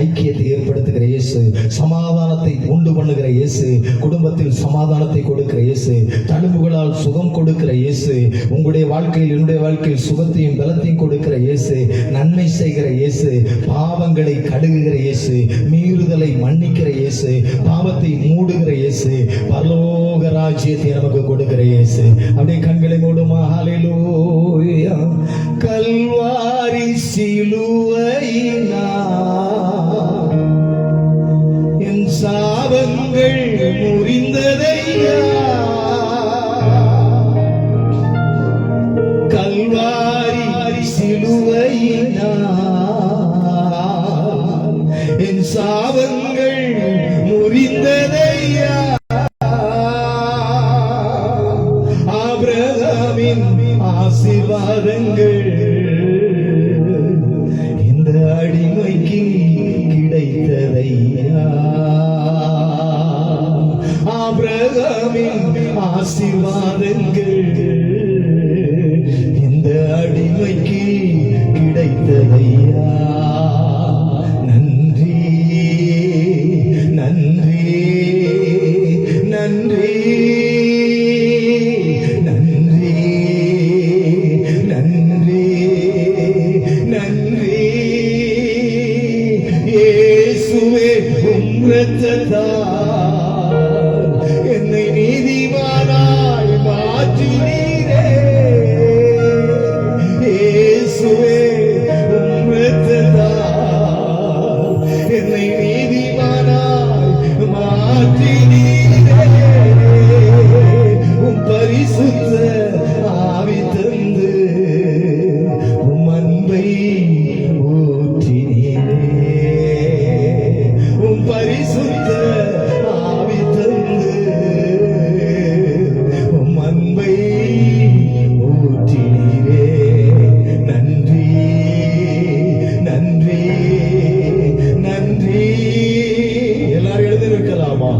ஐக்கியத்தை ஏற்படுத்துகிற இயேசு, சமாதானத்தை உண்டு பண்ணுகிற இயேசு, குடும்பத்தில் சமாதானத்தை கொடுக்கிற இயேசு, தழும்புகளால் சுகம் கொடுக்கிற இயேசு, உங்களுடைய வாழ்க்கையில் என்னுடைய வாழ்க்கையில் சுகத்தையும் பலத்தையும் கொடுக்கிற இயேசு, நன்மை செய்கிற இயேசு, பாவங்களை கடுகுகிற இயேசு, மீறுதலை மன்னிக்கிற இயேசு, பாவத்தை மூடுகிற இயேசு, பரலோக ராஜ்யத்தை நமக்கு கொடுக்கிற இயேசு. அப்படியே கண்களை மூடுமா? ஹல்லேலூயா. கல்வாரி சிலுவையினால் என் சாபங்கள் முறிந்ததையா. கல்வாரி சிலுவையினால் என் சாபங்கள் முறிந்ததையா. ஆபிரகாமின் ஆசீர்வாதங்கள் இந்த அடிமைக்கு கிடைத்ததையா. ஆபிரகாமின் ஆசீர்வாதங்கள் இந்த அடிமைக்கு கிடைத்ததையா. நன்றி நன்றி நன்றி நன்றி நன்றி நன்றி. இயேசுவே உம் இரத்தத்தால் என்னை நீதிமானாய் மாற்றினீரே. இயேசுவே உம் இரத்தத்தால் என்னை நீதிமானாய் மாற்றினீரே. உம் பரிசுத்த ஆவி தந்து உம் அன்பை ஊற்றினீரே. உம் பரிசுத்த ஆவி தந்து உம் அன்பை ஊற்றினீரே. நன்றி நன்றி நன்றி. எல்லாரும் எழுந்து நிற்கலாமா?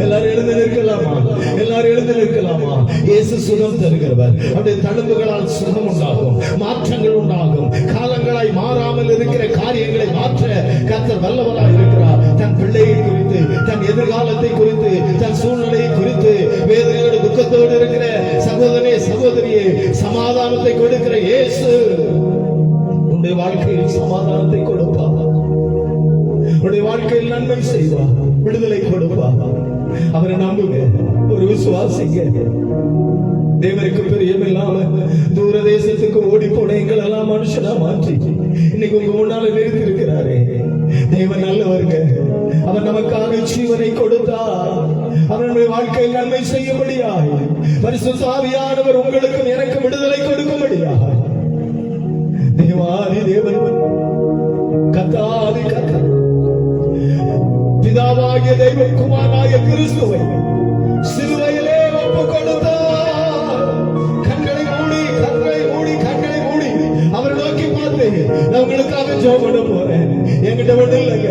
எல்லாரும் எழுந்து நிற்கலாமா? எல்லாரும் எழுந்து நிற்கலாமா? இயேசு சுகம் தருகிறவர். அவருடைய தழும்புகளால் சுகம் உண்டாகும், மாற்றங்கள் உண்டாகும். காலங்களாய் மாறாமல் இருக்கிற காரியங்களை மாற்ற கர்த்தர் வல்லவராய் இருக்கிறார். தன் பிள்ளையை குறித்து, தன் எதிர்காலத்தை குறித்து, தன் சூழ்நிலையை குறித்து வேதனையோடு துக்கத்தோடு இருக்கிற சகோதரனே சகோதரியே, சமாதானத்தை கொடுக்கிற இயேசு உன்னுடைய வாழ்க்கையில் சமாதானத்தை கொடுப்பார். உன்னுடைய வாழ்க்கையில் நன்மை செய்வார், விடுதலை கொடுப்பார். அவரை நம்புங்க, ஒரு விசுவாசிங்க. தேவருக்கு பிரியமில்லாம தூர தேசத்துக்கு ஓடி போன எங்கள் எல்லாம் மனுஷனா மாற்றி இன்னைக்கு உங்க முன்னால நிறுத்தி இருக்கிறாரே. தேவன் நல்லவருங்க. அவர் நமக்காக ஜீவனை கொடுத்தார். அவருடைய வாழ்க்கையில் நன்மை செய்யும்படியாய் பரிசுத்த ஆவியானவர் உங்களுக்கும் எனக்கு விடுதலை கொடுக்கும்படியாய் தேவாதி தேவன் கர்த்தாதி கர்த்தர் பிதாவாகிய தெய்வம் குமாரனாகிய கிறிஸ்துவை சிலுவையிலே ஒப்புக் கொடுத்தார். கண்களை மூடி அவரை நோக்கி பார்த்து, நான் உங்களுக்காக ஜெபம் பண்ண போறேன். என்கிட்ட ஒண்ணு இல்லைங்க,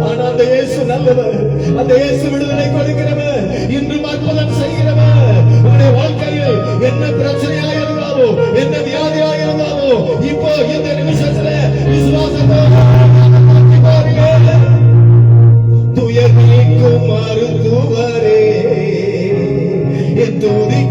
ஆனா அந்த இயேசு நல்லவர், அந்த இயேசு விடுதலை கொடுக்கிறவர், இன்றும் அற்புதம் செய்கிறவர். உங்களுடைய வாழ்க்கையில் என்ன பிரச்சனையாக இருந்தாலோ, என்ன வியாதியாக இருந்தாலோ, இப்போ இந்த நிமிஷத்துல விசுவாசத்தோடு துயர் நீக்கும் மருத்துவரே, என் துதி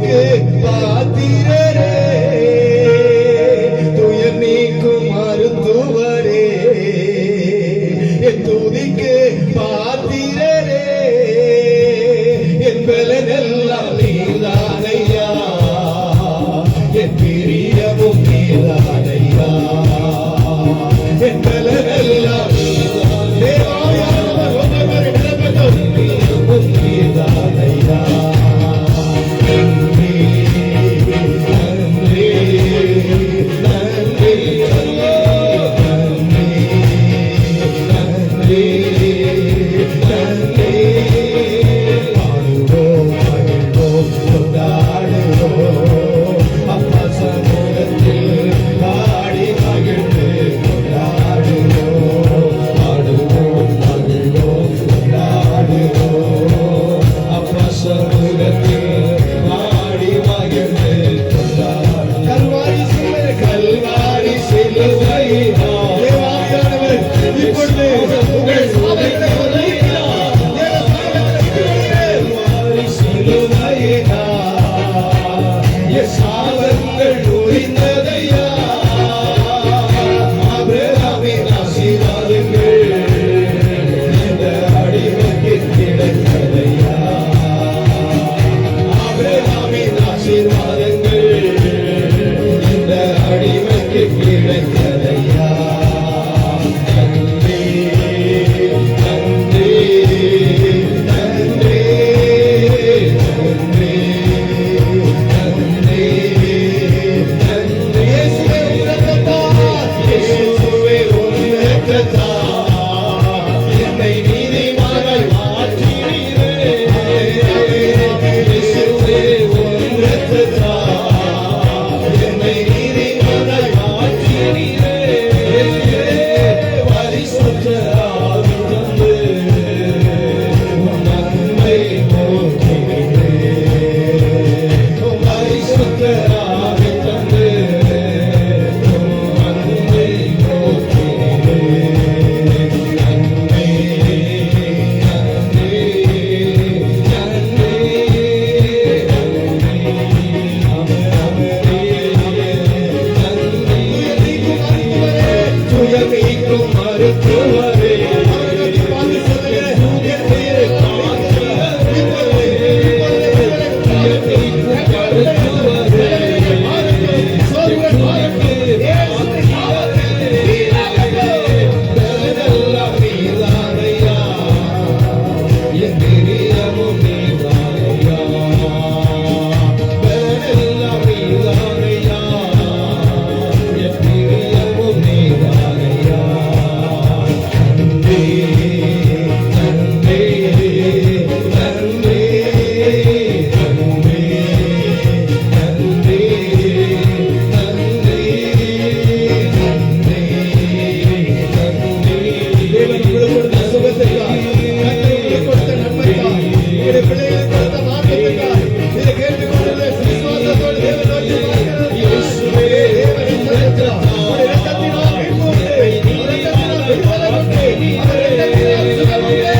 மகத்துவத்துக்காய் இதை கேட்டுக்கொண்டது விசுவாசத்தோடு தேவனை நோக்கி பார்க்கிறது. இயேசுவே தேவனின் இரக்கம். அவருடைய இரக்கத்தினால் மீட்பு உண்டு. அவருடைய இரக்கத்தினால் விடுதலை உண்டு. அவருடைய இரக்கத்தினால் சுகம் உண்டு.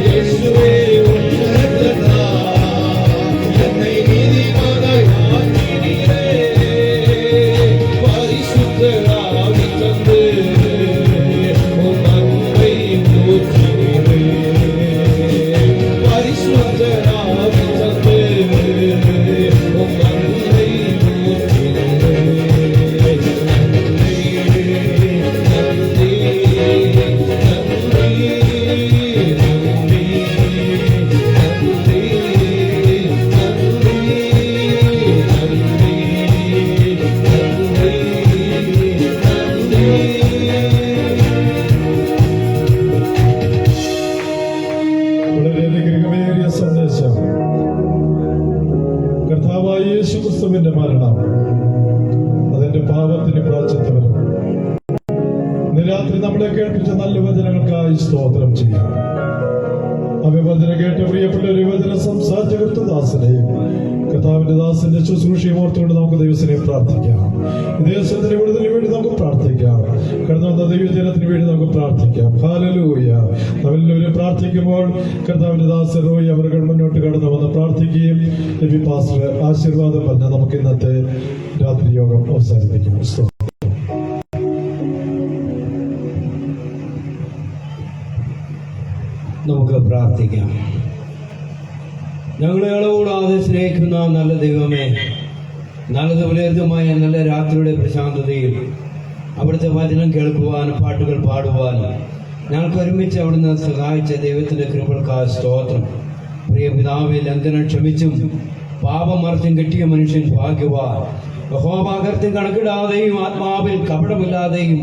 இயேசுவே உன் இரக்கத்தால் என்னை நீதிமானாய் மாற்றினீரே. பரிசுத்த ஆவி தந்து உம் அன்பை ஊற்றினீரே. பரிசுத்த ஆவி தந்து உம் அன்பை ஊற்றினீரே. நன்றி, நன்றி, நன்றி, വളരെ അനുഗ്രഹമേറിയ സന്ദേശം. കർത്താവായ യേശുക്രിസ്തുവിന്റെ മരണം അതിന്റെ പാപത്തിന് പ്രായശ്ചിത്തവരും ഇന്ന് രാത്രി നമ്മളെ കേൾപ്പിച്ച നല്ല വചനങ്ങൾക്കായി സ്തോത്രം ചെയ്യാം. അഭിവചനം കേട്ട പ്രിയപ്പെട്ട ഒരു വചനം സംസാരിച്ച കർത്തദാസനെയും കർത്താവിന്റെ ദാസന്റെ ശുശ്രൂഷയും ഓർത്തുകൊണ്ട് നമുക്ക് ദൈവത്തിനെ പ്രാർത്ഥിക്കാം. ദേശത്തിന് വിടുതലിന് വേണ്ടി നമുക്ക് പ്രാർത്ഥിക്കാം. കടന്നു വന്ന ദൈവജനത്തിന് വേണ്ടി നമുക്ക് പ്രാർത്ഥിക്കാം. ഹല്ലേലൂയ. നമ്മളെല്ലാവരും പ്രാർത്ഥിക്കുമ്പോൾ കർത്താവിന്റെ ദാസൻ റോയി അവർ മുന്നോട്ട് കടന്നു വന്ന് പ്രാർത്ഥിക്കുകയും നബി പാസ്റ്റർ ആശീർവാദം പറഞ്ഞ് നമുക്ക് ഇന്നത്തെ രാത്രി യോഗം അവസാനിപ്പിക്കാം. നമുക്ക് പ്രാർത്ഥിക്കാം. ഞങ്ങളെ അളവുകൂടാതെ സ്നേഹിക്കുന്ന നല്ല ദൈവമേ, നല്ലത് വിലയിരുത്തുമായ നല്ല രാത്രിയുടെ പ്രശാന്തതയിൽ അവിടുത്തെ വചനം കേൾക്കുവാനും പാട്ടുകൾ പാടുവാനും ഞങ്ങൾക്ക് ഒരുമിച്ച് അവിടുന്ന് സഹായിച്ച ദൈവത്തിന്റെ കൃപകൾക്കായി സ്തോത്രം. പ്രിയ പിതാവെ, ലംഘനം ക്ഷമിച്ചും പാപമർദ്യം കിട്ടിയ മനുഷ്യൻ ഭാഗ്യവാൻ. യഹോവാകർത്തിൻ കണക്കിടാതെയും ആത്മാവിൽ കപടമില്ലാതെയും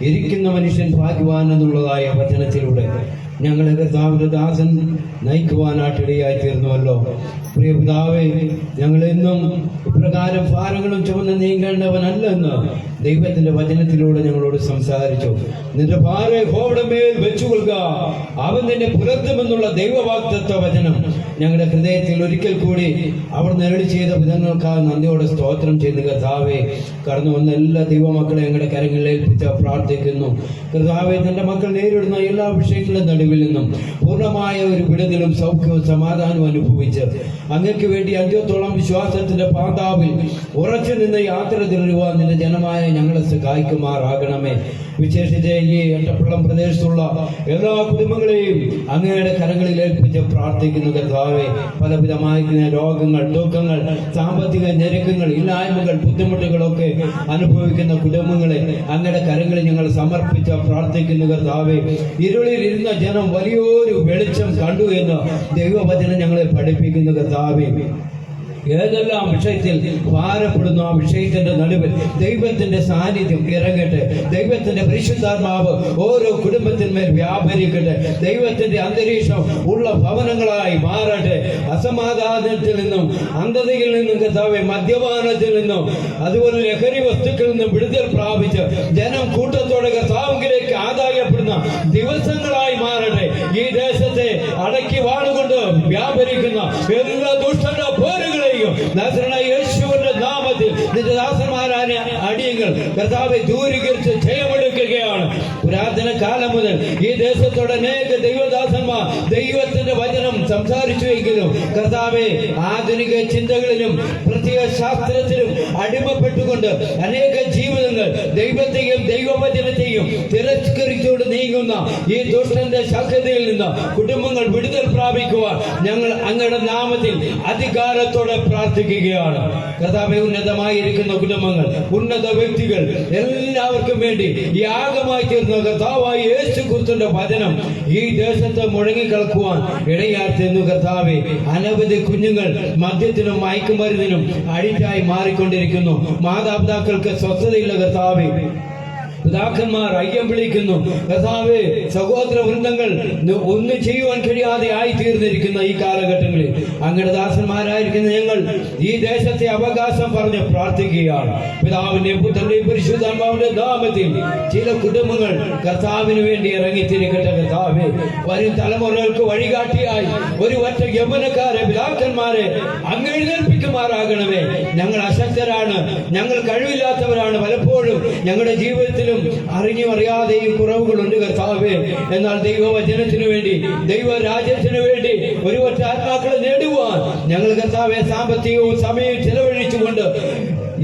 ഇരിക്കുന്ന മനുഷ്യൻ ഭാഗ്യവാൻ എന്നുള്ളതായ വചനത്തിലൂടെ ഞങ്ങളെ കർത്താവിന്റെ ദാസൻ നയിക്കുവാനായിട്ടിടയായി തീർന്നുവല്ലോ. പ്രിയ പിതാവേ, ഞങ്ങളെന്നും ഇപ്രകാരം ഭാരങ്ങളും ചുമന്ന് നീങ്ങേണ്ടവനല്ലെന്ന് ദൈവത്തിന്റെ വചനത്തിലൂടെ ഞങ്ങളോട് സംസാരിച്ചു. നിന്റെ ഭാരം യഹോവയുടെ മേൽ വെച്ചുകൊള്ളുക, അവൻ നിന്നെ പുലർത്തുമെന്നുള്ള ദൈവവാഗ്ദത്ത വചനം ഞങ്ങളുടെ ഹൃദയത്തിൽ ഒരിക്കൽ കൂടി അവർ നേടി ചെയ്ത വിധങ്ങൾക്കായി നന്ദിയോടെ സ്തോത്രം ചെയ്ത് കർത്താവെ, കടന്നു വന്ന എല്ലാ ദൈവമക്കളെ ഞങ്ങളുടെ കരങ്ങളിൽ ഏൽപ്പിച്ച് പ്രാർത്ഥിക്കുന്നു. കർത്താവെ, നിന്റെ മക്കൾ നേരിടുന്ന എല്ലാ വിഷയങ്ങളുടെ നടുവിൽ നിന്നും പൂർണ്ണമായ ഒരു വിടുതലും സൗഖ്യവും സമാധാനവും അനുഭവിച്ച് അങ്ങക്ക് വേണ്ടി അന്ത്യത്തോളം വിശ്വാസത്തിന്റെ പാതാവിൽ ഉറച്ചു നിന്ന് യാത്ര തുടരുവാൻ നിന്റെ ജനമായ ഞങ്ങളെ സഹായിക്കുമാറാകണമേ. വിശേഷിച്ച് ഈ എട്ടപ്പള്ളം പ്രദേശത്തുള്ള എല്ലാ കുടുംബങ്ങളെയും അങ്ങയുടെ കരങ്ങളിൽ ഏൽപ്പിച്ച് പ്രാർത്ഥിക്കുന്നു. കർത്താവേ, പലവിധമായിരിക്കുന്ന രോഗങ്ങൾ, ദുഃഖങ്ങൾ, സാമ്പത്തിക ഞെരുക്കങ്ങൾ, ഇല്ലായ്മകൾ, ബുദ്ധിമുട്ടുകളൊക്കെ അനുഭവിക്കുന്ന കുടുംബങ്ങളെ അങ്ങയുടെ കരങ്ങളിൽ ഞങ്ങൾ സമർപ്പിച്ച് പ്രാർത്ഥിക്കുന്നു. കർത്താവേ, ഇരുളിൽ ഇരുന്ന ജനം വലിയൊരു വെളിച്ചം കണ്ടു എന്ന് ദൈവവചനം ഞങ്ങളെ പഠിപ്പിക്കുന്നു. കർത്താവേ, ഏതെല്ലാം വിഷയത്തിൽ ഭാരപ്പെടുന്നു ആ വിഷയത്തിന്റെ നടുവിൽ ദൈവത്തിന്റെ സാന്നിധ്യം ഇറങ്ങട്ടെ. ദൈവത്തിന്റെ പരിശുദ്ധാത്മാവ് ഓരോ കുടുംബത്തിന്മേൽ വ്യാപരിക്കട്ടെ. ദൈവത്തിന്റെ അന്തരീക്ഷം ഉള്ള ഭവനങ്ങളായി മാറട്ടെ. അസമാധാനത്തിൽ നിന്നും, അന്ധതയിൽ നിന്നും, കർത്താവേ, മദ്യപാനത്തിൽ നിന്നും, അതുപോലെ ലഹരി വസ്തുക്കളിൽ നിന്നും വിടുതൽ പ്രാപിച്ച് ജനം കൂട്ടത്തോടെ കർത്താവിലേക്ക് ആദായപ്പെടുന്ന ദിവസങ്ങളായി മാറട്ടെ. ഈ ദേശത്തെ അടക്കി വാളുകൊണ്ട് വ്യാപരിക്കുന്ന എല്ലാ ദുഷ്ടന്റെ പോരുകളെയും നസറേനായ യേശുവിന്റെ നാമത്തിൽ നിന്റെ ദാസന്മാരായ അടിയങ്ങൾ കർത്താവെ ദൂരീകരിച്ച് ജയമെടുക്കുകയാണ്. പുരാതന കാലം മുതൽ ഈ ദേശത്തോടെ അനേക ദൈവദാസന്മാർ ദൈവത്തിന്റെ വചനം സംസാരിച്ചുവെങ്കിലും കർത്താവെ, ആധുനിക ചിന്തകളിലും പ്രത്യേക ശാസ്ത്രത്തിലും അടിമപ്പെട്ടുകൊണ്ട് അനേക ജീവിതങ്ങൾ ദൈവത്തെയും ദൈവവചനത്തെയും തിരസ്കരിച്ചുകൊണ്ട് നീങ്ങുന്ന ഈ ദുഷ്ടന്റെ ശക്തിയിൽ നിന്ന് കുടുംബങ്ങൾ വിടുതൽ പ്രാപിക്കുവാൻ ഞങ്ങൾ അങ്ങയുടെ നാമത്തിൽ അധികാരത്തോടെ പ്രാർത്ഥിക്കുകയാണ്. കർത്താവേ, ഉന്നതമായിരിക്കുന്ന കുടുംബങ്ങൾ, ഉന്നത വ്യക്തികൾ എല്ലാവർക്കും വേണ്ടി യാഗമായി തീർന്ന കർത്താവായ യേശു ക്രിസ്തുവിന്റെ വചനം ഈ ദേശത്ത് മുഴങ്ങിക്കിടക്കുവാൻ ഇടയായിരുന്നു. കർത്താവേ, അനവധി കുഞ്ഞുങ്ങൾ മദ്യത്തിനും മയക്കുമരുന്നിനും അഡിക്റ്റായി മാറിക്കൊണ്ടിരിക്കുന്നു. മാതാപിതാക്കൾക്ക് സ്വസ്ഥതയില്ല. കർത്താവേ, പിതാക്കന്മാർ അയ്യം വിളിക്കുന്നു. കർത്താവേ, സഹോദര വൃന്ദങ്ങൾ ഒന്നും ചെയ്യുവാൻ കഴിയാതെ ആയിത്തീർന്നിരിക്കുന്ന ഈ കാലഘട്ടങ്ങളിൽ അങ്ങയുടെ ദാസന്മാരായിരിക്കുന്ന ഞങ്ങൾ ഈ ദേശത്തെ അവകാശം പറഞ്ഞ് പ്രാർത്ഥിക്കുകയാണ്. പിതാവിന്റെയും പുത്രന്റെയും പരിശുദ്ധാത്മാവിന്റെ നാമത്തിൽ ചില കുടുംബങ്ങൾ കർത്താവിന് വേണ്ടി ഇറങ്ങിത്തിരിക്കട്ടെ. കർത്താവേ, വരും തലമുറകൾക്ക് വഴികാട്ടിയായി ഒരു ഒറ്റ യൗവനക്കാരെ പിതാക്കന്മാരെ അങ്ങ് എഴുന്നേൽപ്പിക്കുമാറാകണമേ. ഞങ്ങൾ അശക്തരാണ്, ഞങ്ങൾ കഴിവില്ലാത്തവരാണ്. പലപ്പോഴും ഞങ്ങളുടെ ജീവിതത്തിലും അറിഞ്ഞും അറിയാതെയും കുറവുകളുണ്ട് കർത്താവേ. എന്നാൽ ദൈവവചനത്തിനു വേണ്ടി, ദൈവരാജ്യത്തിനു വേണ്ടി ഒരു ഒറ്റ ആത്മാക്കളെ നേടുവാൻ ഞങ്ങൾ കർത്താവെ സാമ്പത്തികവും സമയവും ചെലവഴിച്ചുകൊണ്ട്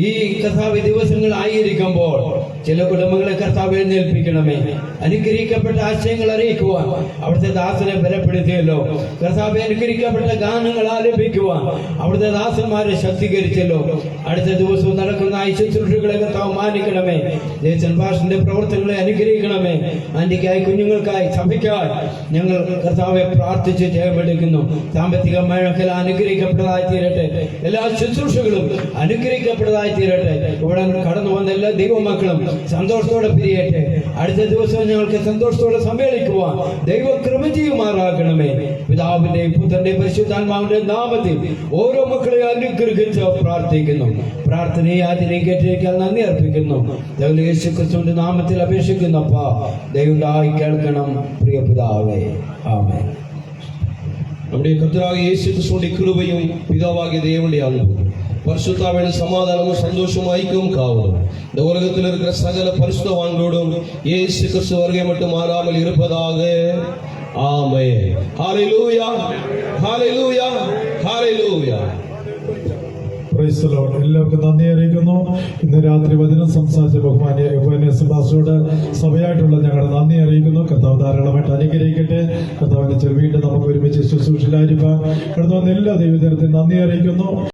ഈ കർത്താവ് ദിവസങ്ങൾ ആയിരിക്കുമ്പോൾ ചില കുടുംബങ്ങളെ കർത്താവ് എഴുന്നേൽപ്പിക്കണമേ. അനുഗ്രഹിക്കപ്പെട്ട ആശയങ്ങൾ അറിയിക്കുവാൻ അവിടുത്തെ ദാസനെ ബലപ്പെടുത്തിയല്ലോ കർത്താവ്. അനുഗ്രഹിക്കപ്പെട്ട ഗാനങ്ങൾ ആലപിക്കുവാൻ അവിടുത്തെ ദാസന്മാരെ ശക്തീകരിച്ചല്ലോ. അടുത്ത ദിവസവും നടക്കുന്ന ഈ ശുശ്രൂഷകളെ കർത്താവ് മാനിക്കണമേ. ജേസൺ ഭാഷന്റെ പ്രവർത്തനങ്ങളെ അനുഗ്രഹിക്കണമേ. ആന്റിക്കായി, കുഞ്ഞുങ്ങൾക്കായി, സഭയ്ക്കായി ഞങ്ങൾ കർത്താവെ പ്രാർത്ഥിച്ച് ജയമെടുക്കുന്നു. സാമ്പത്തിക മേഖല അനുഗ്രഹിക്കപ്പെട്ടതായി തീരട്ടെ. എല്ലാ ശുശ്രൂഷകളും അനുഗ്രഹിക്കപ്പെട്ടതായി തീരട്ടെ. ഇവിടെ കടന്നു വന്ന എല്ലാ ദൈവമക്കളും സന്തോഷത്തോടെ പിരിയട്ടെ. അടുത്ത ദിവസം ഞങ്ങൾക്ക് സന്തോഷത്തോടെ സമ്മേളിക്കുവാൻ ദൈവം കൃപ ചെയ്യുമാറാകണമേ. പിതാവിന്റെയും പുത്രന്റെയും പരിശുദ്ധാത്മാവിന്റെ നാമത്തിൽ ഓരോ മക്കളെ അനുഗ്രഹിച്ച് പ്രാർത്ഥിക്കുന്നു. പ്രാർത്ഥനയെ യാചനയും കേട്ടിരിക്കാൻ നന്ദി അർപ്പിക്കുന്നു. യേശു ക്രിസ്തുവിന്റെ നാമത്തിൽ അപേക്ഷിക്കുന്നപ്പാ ദൈവമായി കേൾക്കണം. പ്രിയ പിതാവേ, ആമേൻ. நம்முடைய கர்த்தராகிய இயேசு கிறிஸ்துவின் கிருபையும் பிதாவாகிய தேவனுடைய அன்பும் பரிசுத்தாவின் சமாதானமும் சந்தோஷமும் ஐக்கியமும் காவலும் இந்த உலகத்தில் இருக்கிற சகல பரிசுத்தவான்களோடும் இயேசு கிறிஸ்து வருகை மட்டும் மாறாமல் இருப்பதாக. Amen. Hallelujah, hallelujah, hallelujah. Praise the lord. എല്ലാവർക്കും നന്ദി അറിയിക്കുന്നു. ഇന്ന് രാത്രി വചനം സംസാരിച്ച ബഹുമാന്യ സുഭാഷോട് സഭയായിട്ടുള്ള ഞങ്ങളുടെ നന്ദി അറിയിക്കുന്നു. കർത്താവ് ധാരാളമായിട്ട് അനുഗ്രഹിക്കട്ടെ. കർത്താവിന്റെ ചെറുവീണ്ടും നമുക്ക് ഒരുമിച്ച് ശുശ്രൂഷയിലായിരിക്കാം. കടന്നു വന്ന എല്ലാ ദൈവജനത്തിനും നന്ദി അറിയിക്കുന്നു.